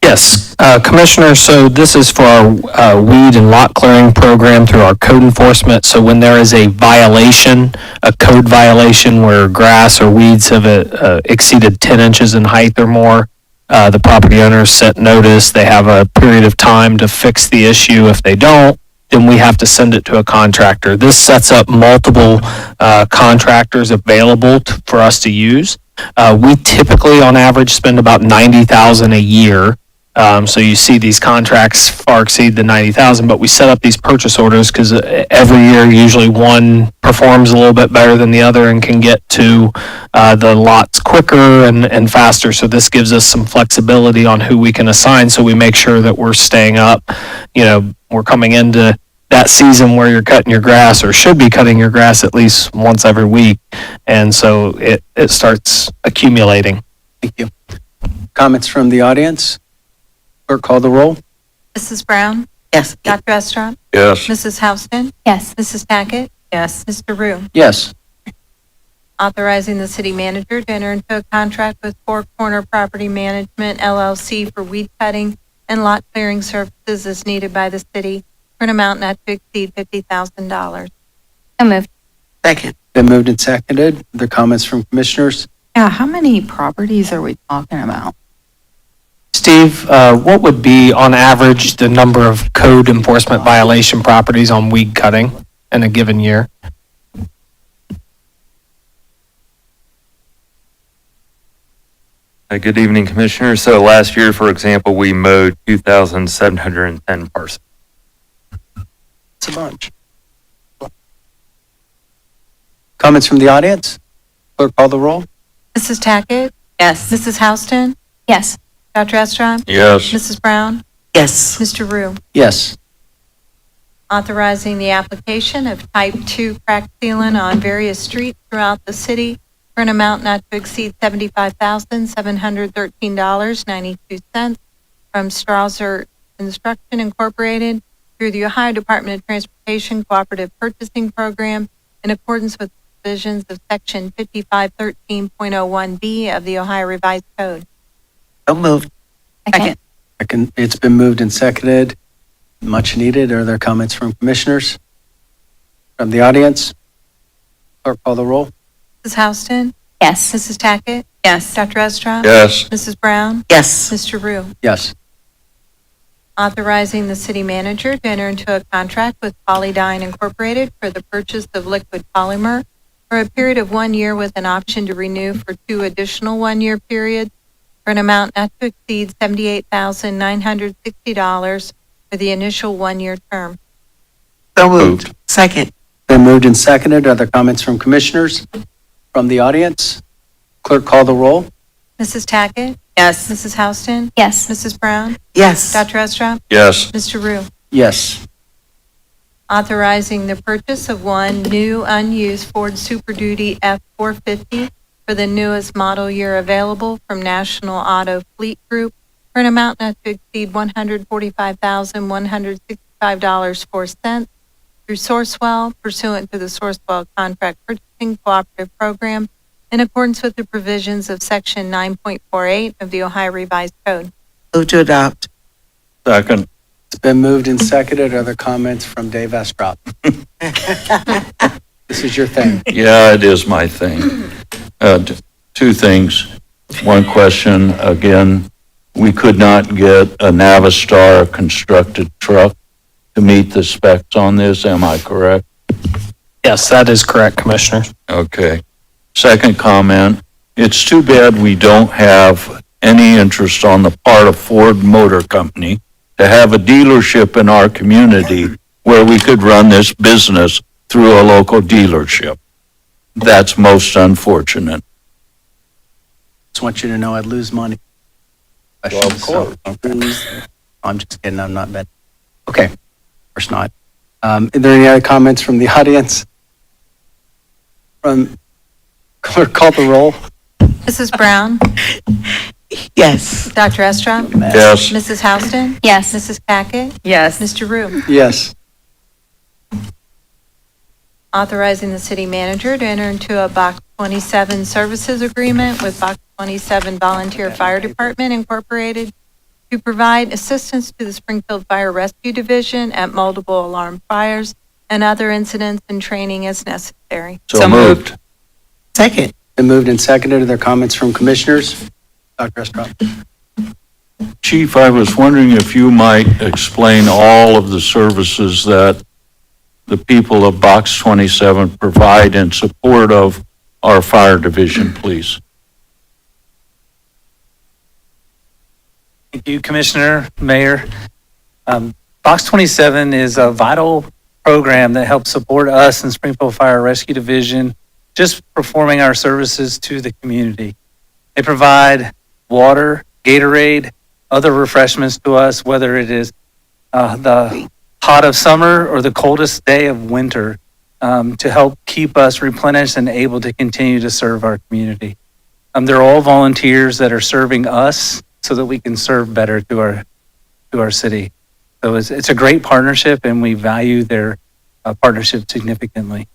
Yes, Commissioner, so this is for our weed and lot clearing program through our code enforcement. So when there is a violation, a code violation where grass or weeds have exceeded 10 inches in height or more, the property owners set notice. They have a period of time to fix the issue. If they don't, then we have to send it to a contractor. This sets up multiple contractors available for us to use. We typically, on average, spend about $90,000 a year. So you see these contracts far exceed the 90,000, but we set up these purchase orders because every year usually one performs a little bit better than the other and can get to the lots quicker and faster. So this gives us some flexibility on who we can assign. So we make sure that we're staying up. You know, we're coming into that season where you're cutting your grass or should be cutting your grass at least once every week. And so it starts accumulating. Thank you. Comments from the audience? Clerk, call the roll. Mrs. Brown? Yes. Dr. Estra? Yes? Mrs. Houston? Yes. Mrs. Tackett? Yes. Mr. Rue? Yes. Authorizing the city manager to enter into a contract with Four Corner Property Management LLC for weed cutting and lot clearing services as needed by the city for an amount not to exceed $50,000. So moved. Second. Been moved and seconded. Other comments from commissioners? Yeah, how many properties are we talking about? Steve, what would be on average the number of code enforcement violation properties on weed cutting in a given year? Good evening, Commissioner. So last year, for example, we mowed 2,710 parcels. It's a bunch. Comments from the audience? Clerk, call the roll. Mrs. Tackett? Yes. Mrs. Houston? Yes. Dr. Estrad? Yes. Mrs. Brown? Yes. Mr. Rue? Yes. Authorizing the application of Type 2 crack sealant on various streets throughout the city for an amount not to exceed $75,713.92 from Strasser Construction Incorporated through the Ohio Department of Transportation Cooperative Purchasing Program in accordance with provisions of Section 5513.01B of the Ohio Revised Code. So moved. Second. It's been moved and seconded. Much needed. Are there comments from commissioners? From the audience? Clerk, call the roll. Mrs. Houston? Yes. Mrs. Tackett? Yes. Dr. Estrad? Yes. Mrs. Brown? Yes. Mr. Rue? Yes. Authorizing the city manager to enter into a contract with Polydyne Incorporated for the purchase of liquid polymer for a period of 1 year with an option to renew for 2 additional 1-year periods for an amount not to exceed $78,960 for the initial 1-year term. So moved. Second. Been moved and seconded. Are there comments from commissioners? From the audience? Clerk, call the roll. Mrs. Tackett? Yes. Mrs. Houston? Yes. Mrs. Brown? Yes. Dr. Estrad? Yes. Mr. Rue? Yes. Authorizing the purchase of 1 new unused Ford Super Duty F-450 for the newest model year available from National Auto Fleet Group for an amount not to exceed $145,165.04 through Sourcewell pursuant to the Sourcewell Contract Purchasing Cooperative Program in accordance with the provisions of Section 9.48 of the Ohio Revised Code. Move to adopt. Second. It's been moved and seconded. Are there comments from Dave Estrop? This is your thing. Yeah, it is my thing. Two things. One question, again, we could not get a Navistar constructed truck to meet the specs on this, am I correct? Yes, that is correct, Commissioner. Okay. Second comment, it's too bad we don't have any interest on the part of Ford Motor Company to have a dealership in our community where we could run this business through a local dealership. That's most unfortunate. Just want you to know I'd lose money. Well, of course. I'm just kidding. I'm not betting. Okay. Of course not. Are there any other comments from the audience? From clerk, call the roll. Mrs. Brown? Yes. Dr. Estrad? Yes. Mrs. Houston? Yes. Mrs. Tackett? Yes. Mr. Rue? Yes. Authorizing the city manager to enter into a Box 27 services agreement with Box 27 Volunteer Fire Department Incorporated to provide assistance to the Springfield Fire Rescue Division at multiple alarm fires and other incidents and training as necessary. So moved. Second. Been moved and seconded. Are there comments from commissioners? Dr. Estrop? Chief, I was wondering if you might explain all of the services that the people of Box 27 provide in support of our fire division, please. Thank you, Commissioner, Mayor. Box 27 is a vital program that helps support us in Springfield Fire Rescue Division, just performing our services to the community. They provide water, Gatorade, other refreshments to us, whether it is the hot of summer or the coldest day of winter, to help keep us replenished and able to continue to serve our community. They're all volunteers that are serving us so that we can serve better to our city. So it's a great partnership, and we value their partnership significantly.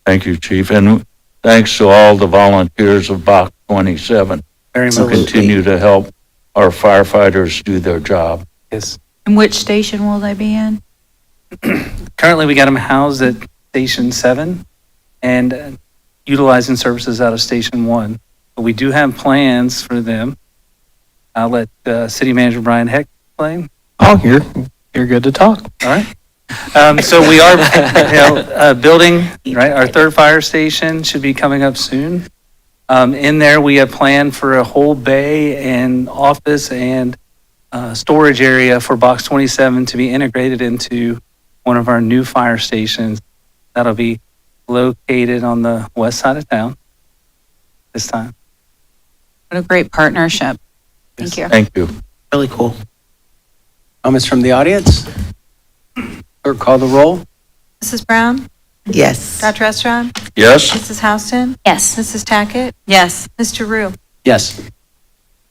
Thank you, Chief. And thanks to all the volunteers of Box 27 Very who much. continue to help our firefighters do their job. Yes. And which station will they be in? Currently, we got them housed at Station 7 and utilizing services out of Station 1. But we do have plans for them. I'll let City Manager Brian Heck explain. Oh, you're good to talk. All right. So we are building, right, our third fire station should be coming up soon. In there, we have planned for a whole bay and office and storage area for Box 27 to be integrated into one of our new fire stations. That'll be located on the west side of town this time. What a great partnership. Thank you. Thank you. Really cool. Comments from the audience? Clerk, call the roll. Mrs. Brown? Yes. Dr. Estra? Yes? Mrs. Houston? Yes. Mrs. Tackett? Yes. Mr. Rue? Yes.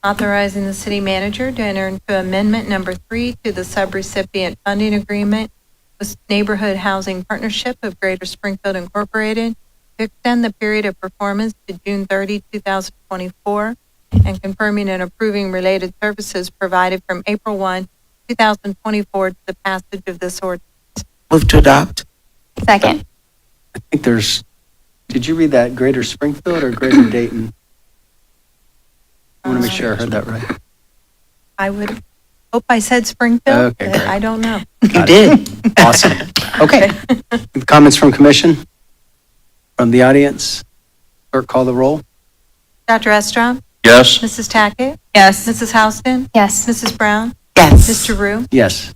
Authorizing the city manager to enter into amendment number 3 to the subrecipient funding agreement with Neighborhood Housing Partnership of Greater Springfield Incorporated to extend the period of performance to June 30, 2024, and confirming and approving related services provided from April 1, 2024 to the passage of this ordinance. Move to adopt. Second. I think did you read that Greater Springfield or Greater Dayton? I want to make sure I heard that right. I would hope I said Springfield, Okay, but great. I don't know. You did. Awesome. Okay. Comments from commission? From the audience? Clerk, call the roll. Dr. Estra? Yes? Mrs. Tackett? Yes. Mrs. Houston? Yes. Mrs. Brown? Yes. Mr. Rue? Yes.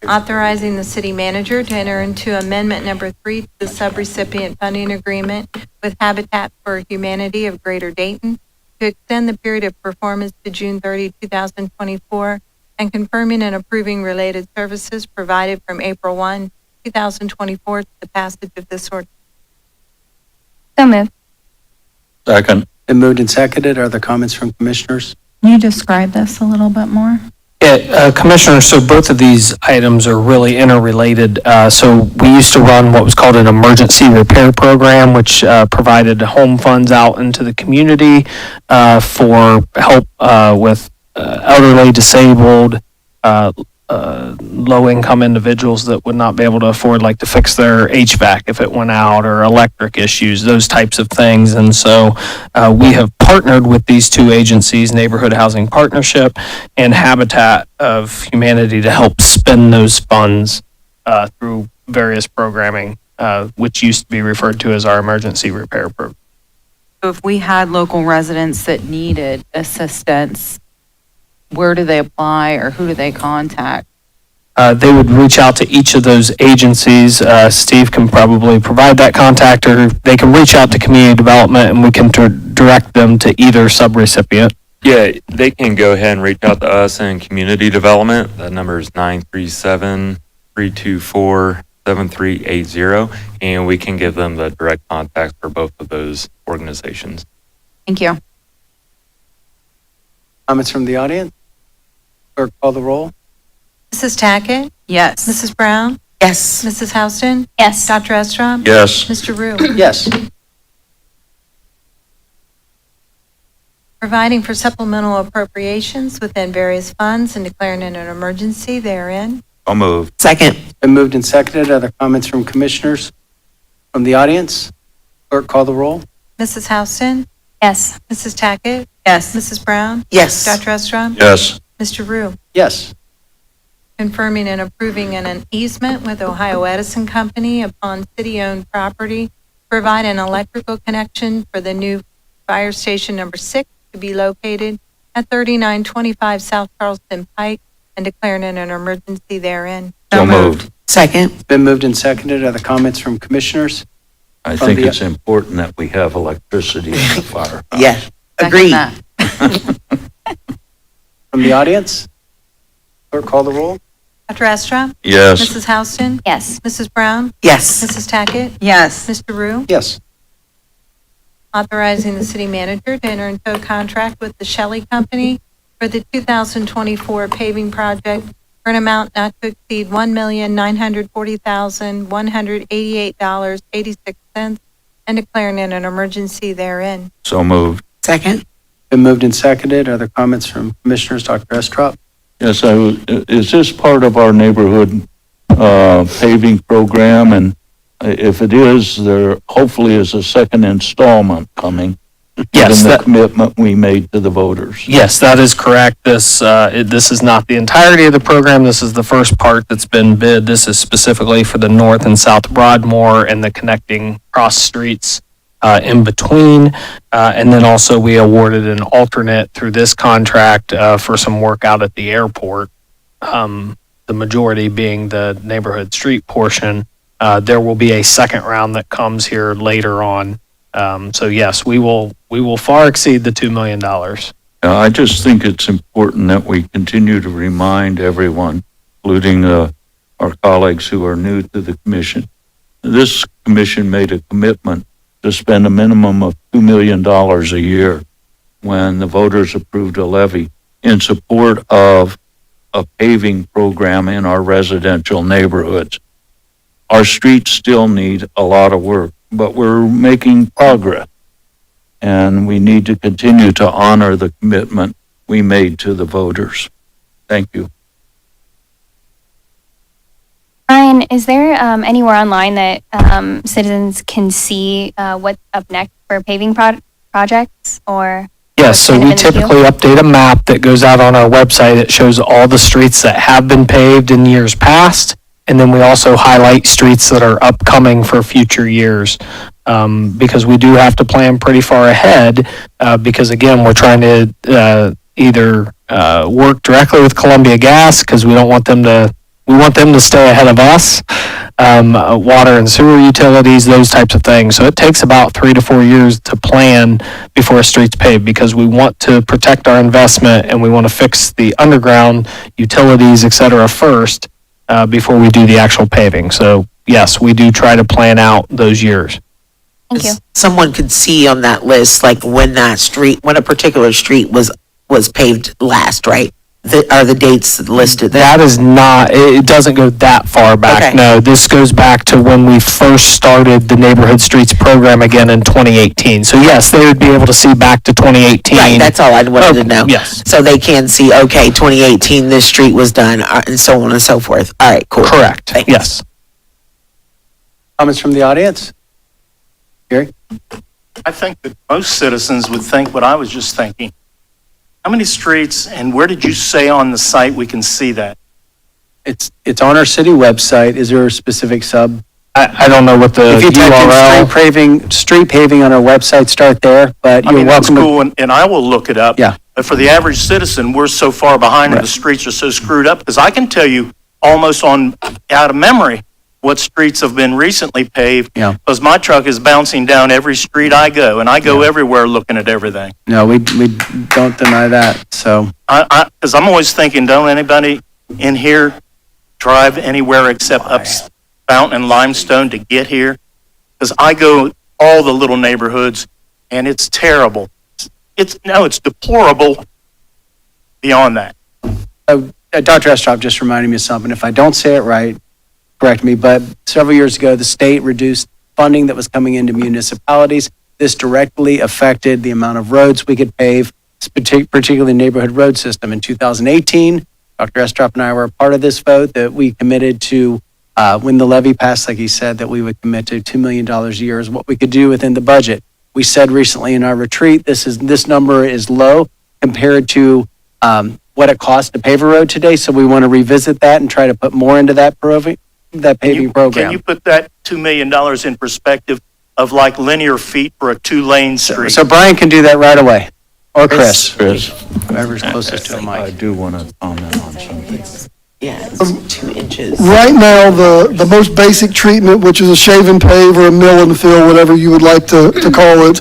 Authorizing the city manager to enter into amendment number 3 to the subrecipient funding agreement with Habitat for Humanity of Greater Dayton to extend the period of performance to June 30, 2024, and confirming and approving related services provided from April 1, 2024 to the passage of this ordinance. So moved. Second. Been moved and seconded. Are there comments from commissioners? Can you describe this a little bit more? Yeah, Commissioner, so both of these items are really interrelated. So we used to run what was called an emergency repair program, which provided home funds out into the community for help with elderly, disabled, low-income individuals that would not be able to afford, like, to fix their HVAC if it went out, or electric issues, those types of things. And so we have partnered with these two agencies, Neighborhood Housing Partnership and Habitat of Humanity, to help spend those funds through various programming, which used to be referred to as our emergency repair program. So if we had local residents that needed assistance, where do they apply or who do they contact? They would reach out to each of those agencies. Steve can probably provide that contact, or they can reach out to community development and we can direct them to either subrecipient. Yeah, they can go ahead and reach out to us in community development. That number is 937-324-7380, and we can give them the direct contact for both of those organizations. Thank you. Comments from the audience? Clerk, call the roll. Mrs. Tackett? Yes. Mrs. Brown? Yes. Mrs. Houston? Yes. Dr. Estra? Yes? Mr. Rue? Yes. Providing for supplemental appropriations within various funds and declaring an emergency therein. So moved. Second. Been moved and seconded. Other comments from commissioners? From the audience? Clerk, call the roll. Mrs. Houston? Yes. Mrs. Tackett? Yes. Mrs. Brown? Yes. Dr. Estra? Yes? Mr. Rue? Yes. Confirming and approving an easement with Ohio Edison Company upon city-owned property to provide an electrical connection for the new fire station number 6 to be located at 3925 South Charleston Pike, and declaring an emergency therein. So moved. Second. Been moved and seconded. Other comments from commissioners? I From think the- it's important that we have electricity in the firehouse. Yeah. Second Agreed. that. From the audience? Clerk, call the roll. Dr. Estra? Yes? Mrs. Houston? Yes. Mrs. Brown? Yes. Mrs. Tackett? Yes. Mr. Rue? Yes. Authorizing the city manager to enter into a contract with the Shelley Company for the 2024 paving project for an amount not to exceed $1,940,188.86, and declaring an emergency therein. So moved. Second. Been moved and seconded. Other comments from commissioners? Dr. Estrop? Yes, is this part of our neighborhood paving program? And if it is, there hopefully is a second installment coming. Yes, Given the that- commitment we made to the voters. Yes, that is correct. This is not the entirety of the program. This is the first part that's been bid. This is specifically for the North and South Broadmoor and the connecting cross streets in between. And then also we awarded an alternate through this contract for some work out at the airport. The majority being the neighborhood street portion. There will be a second round that comes here later on. So yes, we will far exceed the $2 million. I just think it's important that we continue to remind everyone, including our colleagues who are new to the commission. This commission made a commitment to spend a minimum of $2 million a year when the voters approved a levy in support of a paving program in our residential neighborhoods. Our streets still need a lot of work, but we're making progress. And we need to continue to honor the commitment we made to the voters. Thank you. Brian, is there anywhere online that citizens can see what's up next for paving projects or? Yes, so kind of we in the queue? typically update a map that goes out on our website that shows all the streets that have been paved in years past. And then we also highlight streets that are upcoming for future years. Because we do have to plan pretty far ahead, because again, we're trying to either work directly with Columbia Gas, because we want them to stay ahead of us, water and sewer utilities, those types of things. So it takes about 3 to 4 years to plan before a street's paved, because we want to protect our investment and we want to fix the underground utilities, et cetera, first, before we do the actual paving. So yes, we do try to plan out those years. Thank you. Someone could see on that list, like when a particular street was paved last, right? Are the dates listed there? That is not, it doesn't go that far back. Okay. No, this goes back to when we first started the Neighborhood Streets program again in 2018. So yes, they would be able to see back to 2018. Right, that's all I wanted to know. Yes. So they can see, okay, 2018, this street was done, and so on and so forth. All right, cool. Correct. Thanks. Yes. Comments from the audience? Gary? I think that most citizens would think what I was just thinking. How many streets and where did you say on the site we can see that? It's on our city website. Is there a specific sub? I don't know what the If you type in street paving on our website, start there, but I you're mean, that's welcome to. cool, and I will look it up. Yeah. But for the average citizen, we're so far behind and Right. the streets are so screwed up, because I can tell you almost out of memory what streets have been recently paved. Yeah. Because my truck is bouncing down every street I go, and I go everywhere looking at everything. No, we don't deny that, so. Because I'm always thinking, don't anybody in here drive anywhere except up Fountain and Limestone to get here? Because I go all the little neighborhoods, and it's terrible. It's deplorable beyond that. Dr. Estrop just reminded me of something. If I don't say it right, correct me, but several years ago, the state reduced funding that was coming into municipalities. This directly affected the amount of roads we could pave, particularly neighborhood road system. In 2018, Dr. Estrop and I were a part of this vote that we committed to, when the levy passed, like he said, that we would commit to $2 million a year is what we could do within the budget. We said recently in our retreat, this number is low compared to what it costs to pave a road today. So we want to revisit that and try to put more into that paving program. Can you put that $2 million in perspective of like linear feet for a 2-lane street? So Brian can do that right away, or Chris, Chris, whoever's closest to a I mic. do want to comment on something. Yeah, it's 2 inches. Right now, the most basic treatment, which is a shave and pave or a mill and fill, whatever you would like to call it,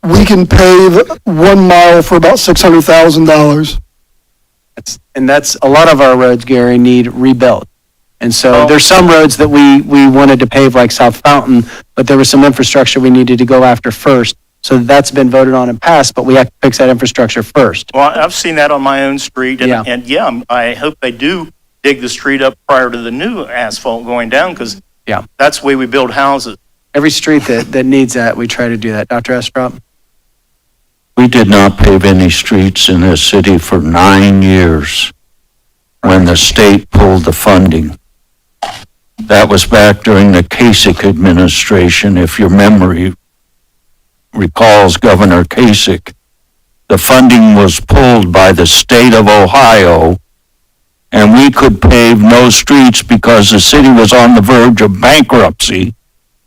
we can pave 1 mile for about $600,000. And that's, a lot of our roads, Gary, need rebuilt. And so there's some roads that we wanted to pave like South Fountain, but there was some infrastructure we needed to go after first. So that's been voted on and passed, but we have to fix that infrastructure first. Well, I've seen that on my own street, Yeah. and I hope they do dig the street up prior to the new asphalt going down, because Yeah. that's the way we build houses. Every street that needs that, we try to do that. Dr. Estrop? We did not pave any streets in this city for 9 years when the state pulled the funding. That was back during the Kasich administration, if your memory recalls Governor Kasich. The funding was pulled by the state of Ohio, and we could pave no streets because the city was on the verge of bankruptcy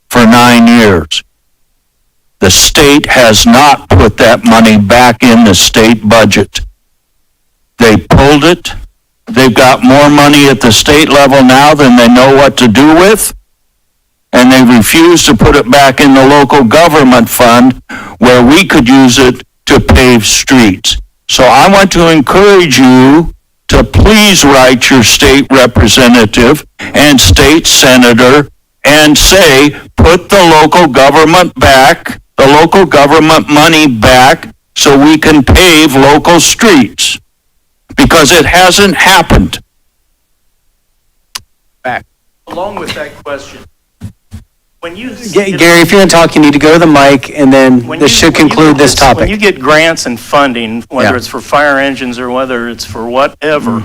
for 9 years. The state has not put that money back in the state budget. They pulled it. They've got more money at the state level now than they know what to do with. And they refuse to put it back in the local government fund where we could use it to pave streets. So I want to encourage you to please write your state representative and state senator and say, put the local government back, the local government money back, so we can pave local streets. Because it hasn't happened. Along with that question, when you. Gary, if you're going to talk, you need to go to the mic, and then when this you- should when you conclude get this topic. When you get grants and funding, whether Yeah. it's for fire engines or whether it's for whatever,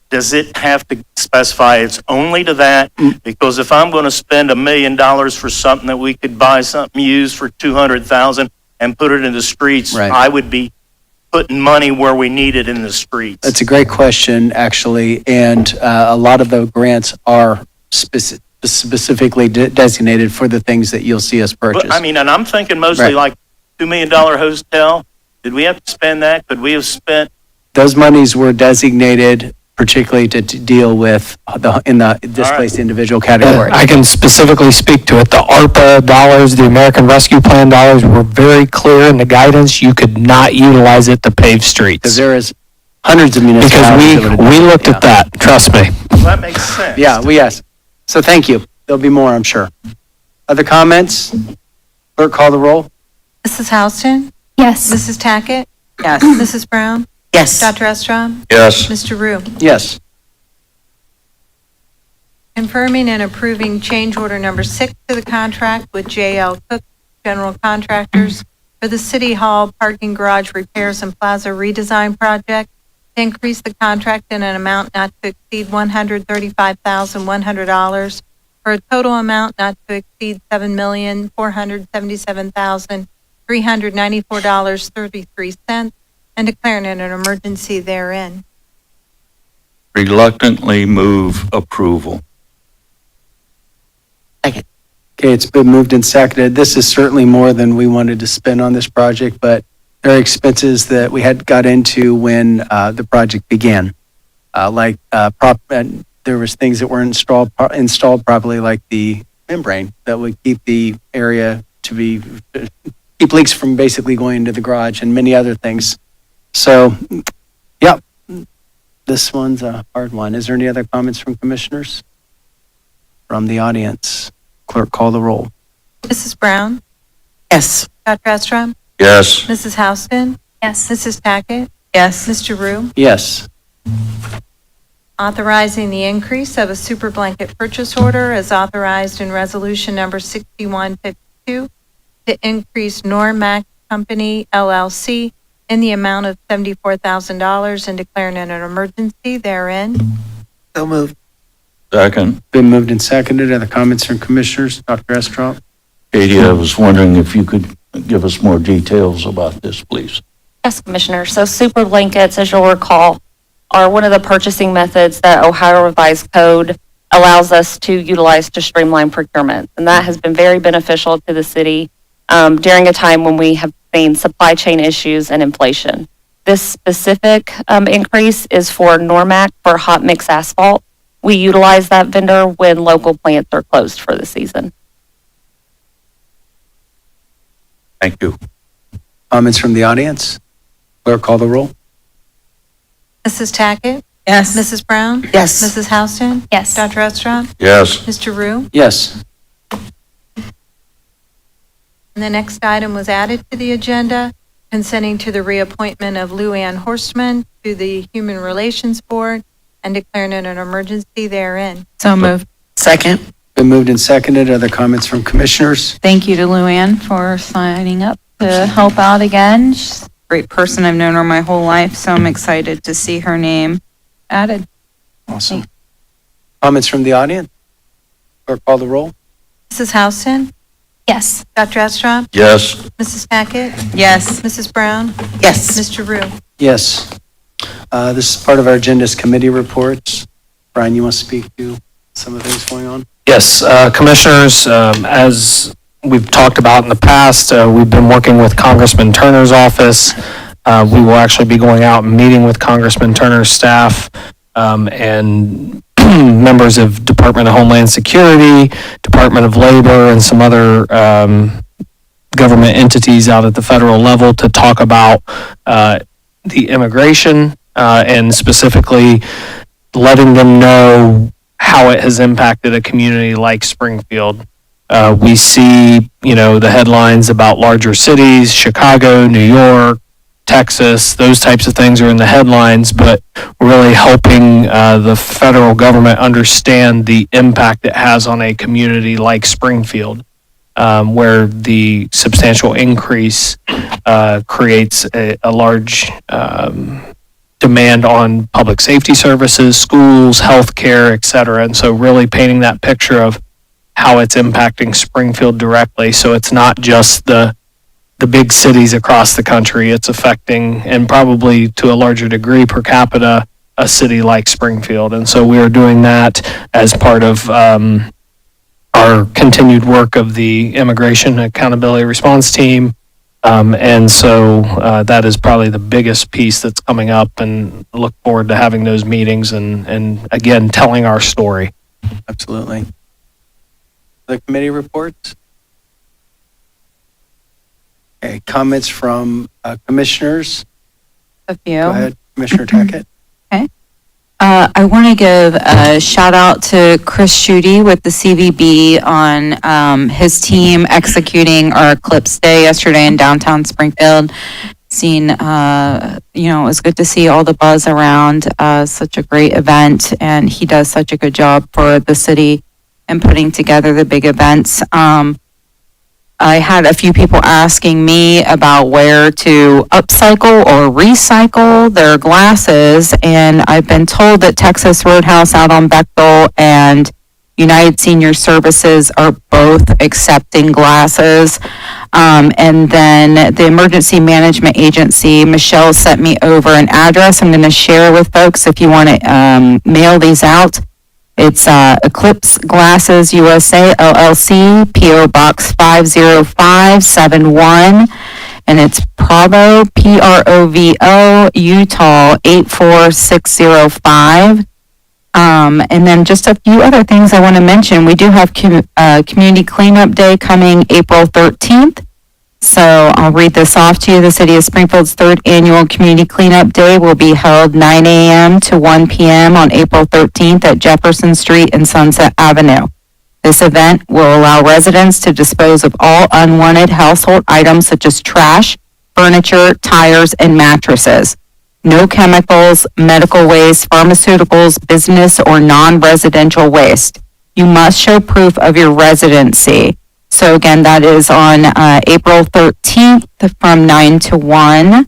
does it have to specify it's only to that? Because if I'm going to spend $1 million for something that we could buy something used for 200,000 and put it in the streets, Right. I would be putting money where we need it in the streets. That's a great question, actually, and a lot of the grants are specifically designated for the things that you'll see us purchase. But, I mean, and I'm thinking mostly Right. like $2 million hotel. Did we have to spend that? Could we have spent? Those monies were designated particularly to deal with in the displaced individual category. I can specifically speak to it. The ARPA dollars, the American Rescue Plan dollars were very clear in the guidance. You could not utilize it to pave streets. Because there is hundreds of Because municipalities. that would- we looked at that, trust me. Well, that makes sense. Yeah, yes. So thank you. There'll be more, I'm sure. Other comments? Clerk, call the roll. Mrs. Houston? Yes. Mrs. Tackett? Yes. Mrs. Brown? Yes. Dr. Estrom? Yes. Mr. Rue? Yes. Confirming and approving change order number 6 to the contract with J.L. Cook General Contractors for the City Hall Parking Garage Repairs and Plaza Redesign Project to increase the contract in an amount not to exceed $135,100 for a total amount not to exceed $7,477,394.33 and declaring it an emergency therein. Reluctantly move approval. Okay, it's been moved and seconded. This is certainly more than we wanted to spend on this project, but there are expenses that we had got into when the project began. There was things that weren't installed properly, like the membrane that would keep the area keep leaks from basically going into the garage and many other things. So, yep, this one's a hard one. Is there any other comments from commissioners? From the audience? Clerk, call the roll. Mrs. Brown? Yes. Dr. Estrom? Yes. Mrs. Houston? Yes. Mrs. Tackett? Yes. Mr. Rue? Yes. Authorizing the increase of a super blanket purchase order as authorized in resolution number 6152 to increase Normac Company LLC in the amount of $74,000 and declaring it an emergency therein. So moved. Second. Been moved and seconded. Other comments from commissioners? Dr. Estrop? Katie, I was wondering if you could give us more details about this, please. Yes, Commissioner. So super blankets, as you'll recall, are one of the purchasing methods that Ohio Revised Code allows us to utilize to streamline procurement. And that has been very beneficial to the city during a time when we have seen supply chain issues and inflation. This specific increase is for Normac for hot mix asphalt. We utilize that vendor when local plants are closed for the season. Thank you. Comments from the audience? Clerk, call the roll. Mrs. Tackett? Yes. Mrs. Brown? Yes. Mrs. Houston? Yes. Dr. Estrom? Yes. Mr. Rue? Yes. And the next item was added to the agenda, consenting to the reappointment of Lou Ann Horstman to the Human Relations Board and declaring it an emergency therein. So moved. Second. Been moved and seconded. Other comments from commissioners? Thank you to Luann for signing up to help out again. She's a great person. I've known her my whole life, so I'm excited to see her name added. Awesome. Comments from the audience? Clerk, call the roll. Mrs. Houston? Yes. Dr. Estrom? Yes. Mrs. Tackett? Yes. Mrs. Brown? Yes. Mr. Rue? Yes. This is part of our agenda's committee reports. Brian, you want to speak to some of the things going on? Yes, commissioners, as we've talked about in the past, we've been working with Congressman Turner's office. We will actually be going out and meeting with Congressman Turner's staff and members of Department of Homeland Security, Department of Labor, and some other government entities out at the federal level to talk about the immigration and specifically letting them know how it has impacted a community like Springfield. We see, the headlines about larger cities, Chicago, New York, Texas, those types of things are in the headlines, but really helping the federal government understand the impact it has on a community like Springfield, where the substantial increase creates a large demand on public safety services, schools, healthcare, et cetera. And so really painting that picture of how it's impacting Springfield directly. So it's not just the big cities across the country. It's affecting, and probably to a larger degree per capita, a city like Springfield. And so we are doing that as part of our continued work of the Immigration Accountability Response Team. And so that is probably the biggest piece that's coming up, and look forward to having those meetings and again, telling our story. Absolutely. The committee reports? Okay, comments from commissioners? A few. Go ahead, Commissioner Tackett. I want to give a shout out to Chris Schutte with the CVB on his team executing our Eclipse Day yesterday in downtown Springfield. It was good to see all the buzz around such a great event, and he does such a good job for the city and putting together the big events. I had a few people asking me about where to upcycle or recycle their glasses, and I've been told that Texas Roadhouse out on Bechtel and United Senior Services are both accepting glasses. And then the Emergency Management Agency, Michelle sent me over an address I'm going to share with folks if you want to mail these out. It's Eclipse Glasses USA LLC, P.O. Box 50571, and it's Provo, Provo, Utah 84605. And then just a few other things I want to mention. We do have Community Cleanup Day coming April 13th. So I'll read this off to you. The City of Springfield's third annual Community Cleanup Day will be held 9 a.m. to 1 p.m. on April 13th at Jefferson Street and Sunset Avenue. This event will allow residents to dispose of all unwanted household items such as trash, furniture, tires, and mattresses. No chemicals, medical waste, pharmaceuticals, business, or non-residential waste. You must show proof of your residency. So again, that is on April 13th from 9 to 1.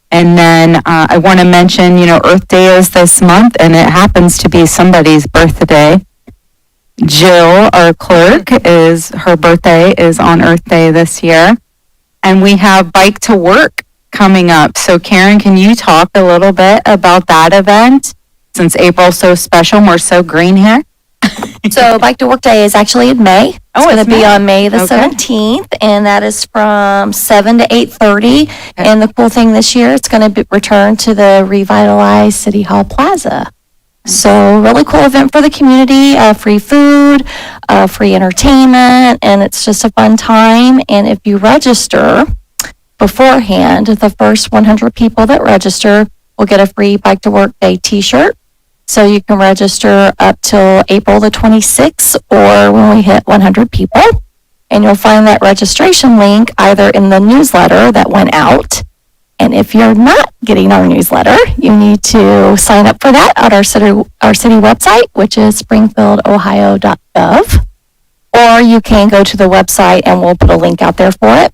And then I want to mention, Earth Day is this month, and it happens to be somebody's birthday. Jill, our clerk, her birthday is on Earth Day this year. And we have Bike to Work coming up. So Karen, can you talk a little bit about that event? Since April's so special, we're so green here. So Bike to Work Day is actually in May. It's going to be on May the 17th, and that is from 7 to 8:30. Okay. And the cool thing this year, it's going to be returned to the revitalized City Hall Plaza. So really cool event for the community, free food, free entertainment, and it's just a fun time. And if you register beforehand, the first 100 people that register will get a free Bike to Work Day t-shirt. So you can register up till April the 26th or when we hit 100 people. And you'll find that registration link either in the newsletter that went out. And if you're not getting our newsletter, you need to sign up for that at our city website, which is springfieldohio.gov. Or you can go to the website and we'll put a link out there for it.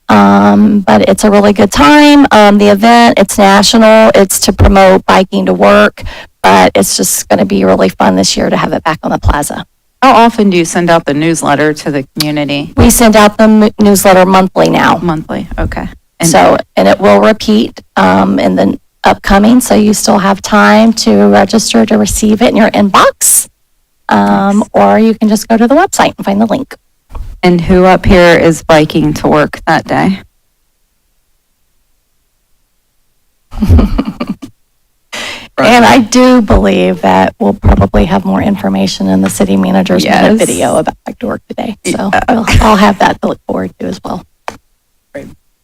But it's a really good time. The event, it's national. It's to promote biking to work. But it's just going to be really fun this year to have it back on the plaza. How often do you send out the newsletter to the community? We send out the newsletter monthly now. Monthly, okay. And it will repeat in the upcoming, so you still have time to register to receive it in your inbox. Or you can just go to the website and find the link. And who up here is biking to work that day? And I do believe that we'll probably have more information in the city manager's minute video about Bike to Work today. So I'll have that to look forward to as well.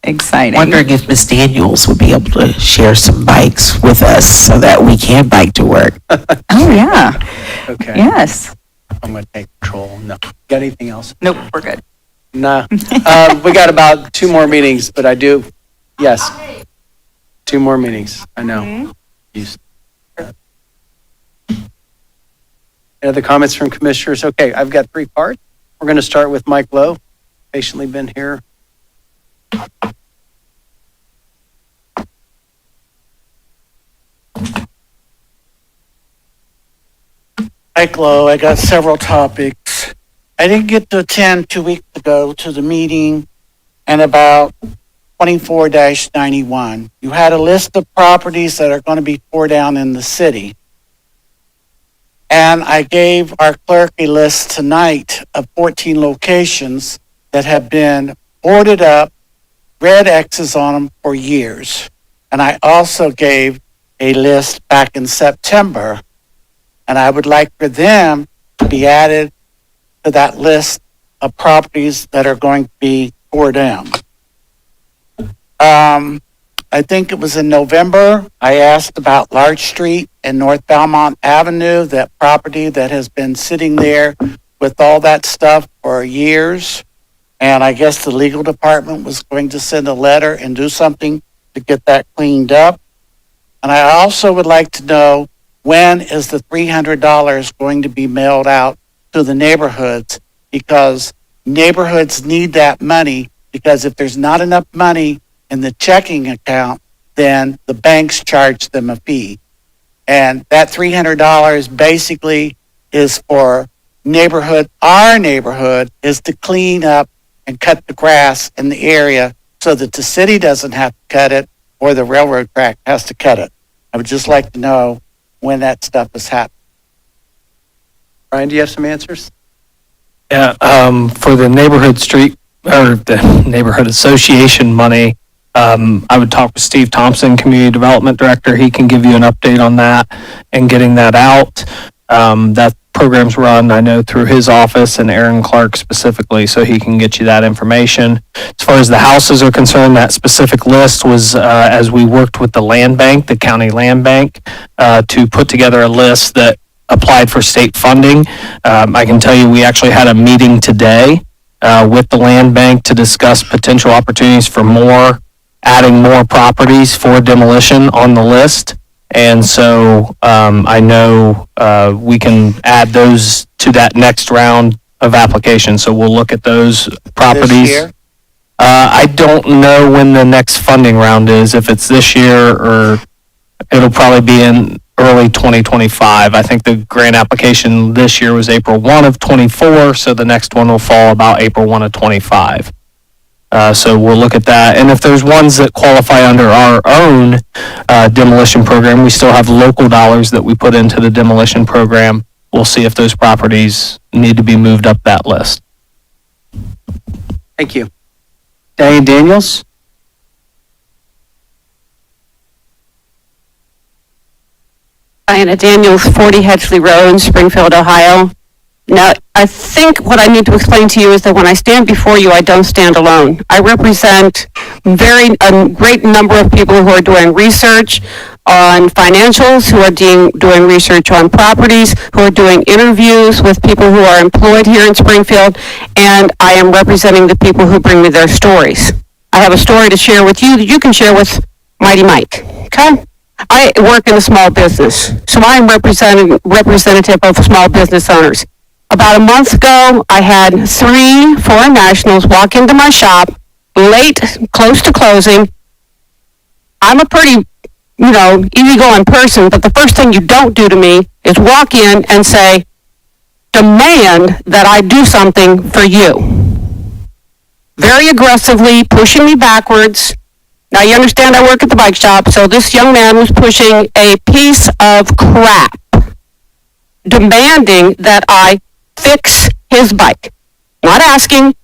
Exciting. Wondering if Miss Daniels would be able to share some bikes with us so that we can bike to work. Oh, yeah. Okay. Yes. I'm gonna take control. No. Got anything else? Nope, we're good. No. We got about 2 more meetings, but I do, yes. 2 more meetings, I know. Used- Any other comments from commissioners? Okay, I've got 3 parts. We're gonna start with Mike Lowe, patiently been here. Mike Lowe, I got several topics. I didn't get to attend 2 weeks ago to the meeting and about 24-91. You had a list of properties that are going to be tore down in the city. And I gave our clerk a list tonight of 14 locations that have been boarded up, red X's on them for years. And I also gave a list back in September, and I would like for them to be added to that list of properties that are going to be tore down. I think it was in November, I asked about Larch Street and North Belmont Avenue, that property that has been sitting there with all that stuff for years. And I guess the legal department was going to send a letter and do something to get that cleaned up. And I also would like to know, when is the $300 going to be mailed out to the neighborhoods? Because neighborhoods need that money, because if there's not enough money in the checking account, then the banks charge them a fee. And that $300 basically is for our neighborhood is to clean up and cut the grass in the area so that the city doesn't have to cut it or the railroad track has to cut it. I would just like to know when that stuff is happening. Brian, do you have some answers? Yeah, for the neighborhood street, or the neighborhood association money, I would talk with Steve Thompson, Community Development Director. He can give you an update on that and getting that out. That program's run, I know, through his office and Aaron Clark specifically, so he can get you that information. As far as the houses are concerned, that specific list was as we worked with the land bank, the county land bank, to put together a list that applied for state funding. I can tell you, we actually had a meeting today with the land bank to discuss potential opportunities for adding more properties for demolition on the list. And so I know we can add those to that next round of applications. So we'll look at those properties. This year? I don't know when the next funding round is, if it's this year or it'll probably be in early 2025. I think the grant application this year was April 1 of 24, so the next one will fall about April 1 of 25. So we'll look at that. And if there's ones that qualify under our own demolition program, we still have local dollars that we put into the demolition program. We'll see if those properties need to be moved up that list. Thank you. Diane Daniels? Diana Daniels, 40 Hedgley Road in Springfield, Ohio. Now, I think what I need to explain to you is that when I stand before you, I don't stand alone. I represent a great number of people who are doing research on financials, who are doing research on properties, who are doing interviews with people who are employed here in Springfield, and I am representing the people who bring me their stories. I have a story to share with you that you can share with Mighty Mike, okay? I work in a small business, so I am representative of small business owners. About a month ago, I had 3 foreign nationals walk into my shop late, close to closing. I'm a pretty, easygoing person, but the first thing you don't do to me is walk in and say, demand that I do something for you. Very aggressively, pushing me backwards. Now, you understand I work at the bike shop, so this young man was pushing a piece of crap, demanding that I fix his bike. Not asking,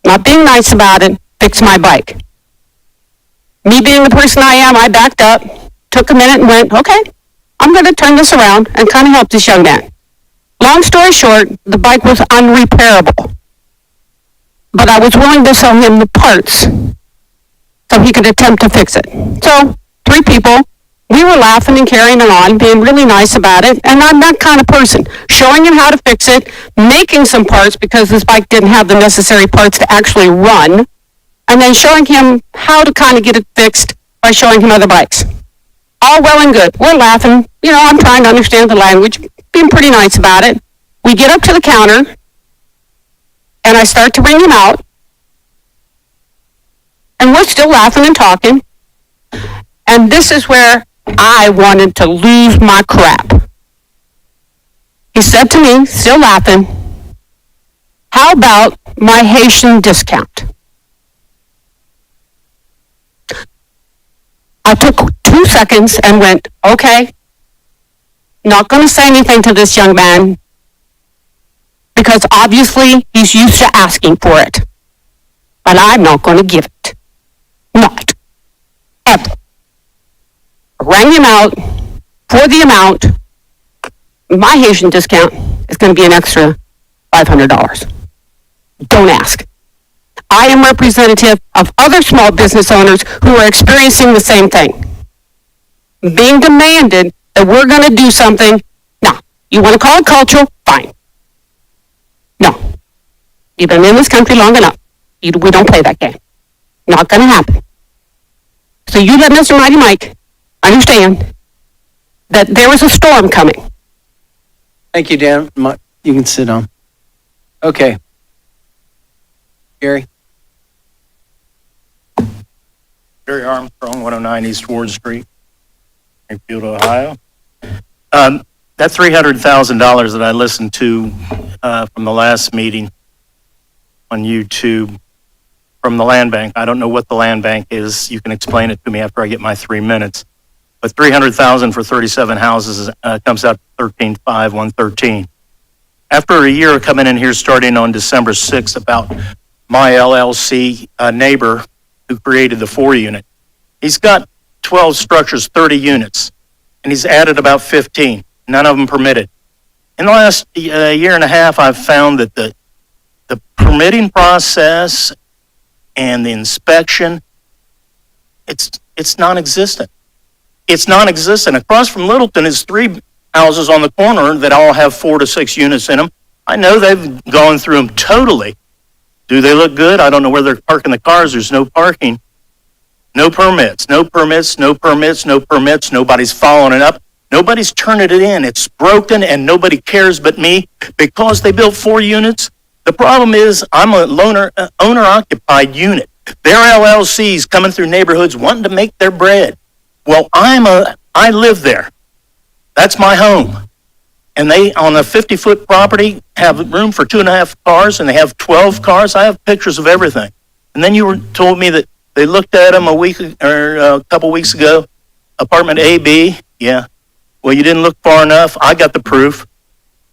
not being nice about it, fix my bike. Me being the person I am, I backed up, took a minute and went, okay, I'm going to turn this around and kind of help this young man. Long story short, the bike was unrepairable. but I was willing to sell him the parts so he could attempt to fix it. So, 3 people, we were laughing and carrying on, being really nice about it, and I'm that kind of person. Showing him how to fix it, making some parts because this bike didn't have the necessary parts to actually run, and then showing him how to kind of get it fixed by showing him other bikes. All well and good. We're laughing. You know, I'm trying to understand the language, being pretty nice about it. We get up to the counter, and I start to ring him out, and we're still laughing and talking, and this is where I wanted to lose my crap. He said to me, still laughing, how about my Haitian discount? I took 2 seconds and went, okay, not going to say anything to this young man because obviously he's used to asking for it. But I'm not going to give it. Not. Ever. Rang him out for the amount. My Haitian discount is going to be an extra $500. Don't ask. I am representative of other small business owners who are experiencing the same thing. Being demanded that we're going to do something. No. You want to call it cultural? Fine. No. You've been in this country long enough. We don't play that game. Not going to happen. So you let Mr. Mighty Mike understand that there was a storm coming. Thank you, Dan. You can sit down. Okay. Gary? Gary Armstrong, 109 East Ward Street, Springfield, Ohio. That $300,000 that I listened to from the last meeting on YouTube from the land bank, I don't know what the land bank is. You can explain it to me after I get my 3 minutes. But $300,000 for 37 houses comes out to $13,513. After a year of coming in here starting on December 6th about my LLC neighbor who created the 4-unit, he's got 12 structures, 30 units, and he's added about 15, none of them permitted. In the last year and a half, I've found that the permitting process and the inspection, it's non-existent. It's non-existent. Across from Littleton is 3 houses on the corner that all have 4 to 6 units in them. I know they've gone through them totally. Do they look good? I don't know where they're parking the cars. There's no parking. No permits, no permits, no permits, no permits. Nobody's following it up. Nobody's turning it in. It's broken and nobody cares but me because they built 4 units. The problem is I'm a owner-occupied unit. Their LLCs coming through neighborhoods wanting to make their bread. Well, I live there. That's my home. And they, on a 50-foot property, have room for 2.5 cars, and they have 12 cars. I have pictures of everything. And then you told me that they looked at them a couple weeks ago. Apartment A, B, yeah. Well, you didn't look far enough. I got the proof.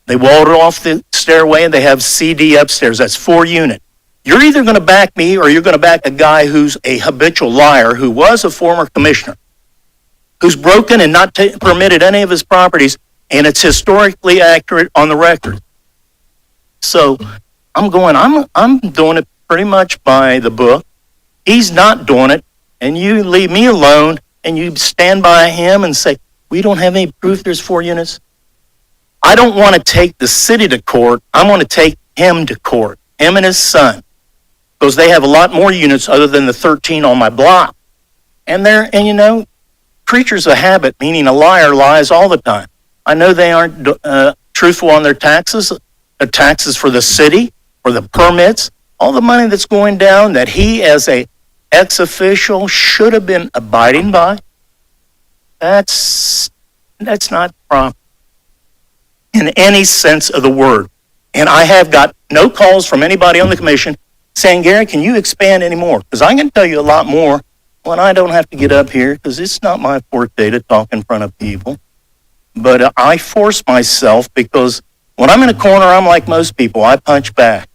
They walled it off the stairway, and they have CD upstairs. That's 4 unit. You're either going to back me, or you're going to back a guy who's a habitual liar, who was a former commissioner, who's broken and not permitted any of his properties, and it's historically accurate on the record. So I'm doing it pretty much by the book. He's not doing it, and you leave me alone, and you stand by him and say, we don't have any proof there's 4 units. I don't want to take the city to court. I want to take him to court, him and his son, because they have a lot more units other than the 13 on my block. And creatures of habit, meaning a liar lies all the time. I know they aren't truthful on their taxes for the city, for the permits, all the money that's going down that he as a ex-official should have been abiding by. That's not proper in any sense of the word. And I have got no calls from anybody on the commission saying, Gary, can you expand any more? Because I can tell you a lot more when I don't have to get up here, because it's not my forte to talk in front of people. But I force myself because when I'm in a corner, I'm like most people. I punch back.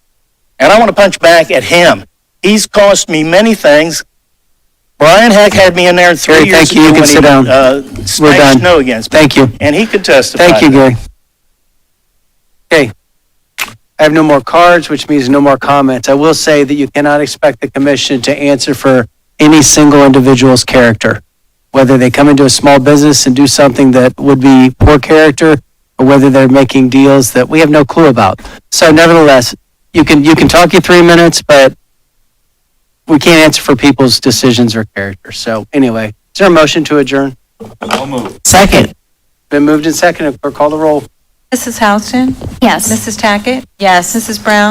And I want to punch back at him. He's cost me many things. Brian Heck had me in there 3 years thank you. You ago can sit down. We're done. Snow against me. Thank you. And he could testify. Thank you, Gary. Okay. I have no more cards, which means no more comments. I will say that you cannot expect the commission to answer for any single individual's character, whether they come into a small business and do something that would be poor character, or whether they're making deals that we have no clue about. So nevertheless, you can talk your 3 minutes, but we can't answer for people's decisions or character. So anyway, is there a motion to adjourn? Second. Been moved and seconded. Clerk, call the roll. Mrs. Houston? Yes. Mrs. Tackett? Yes. Mrs. Brown?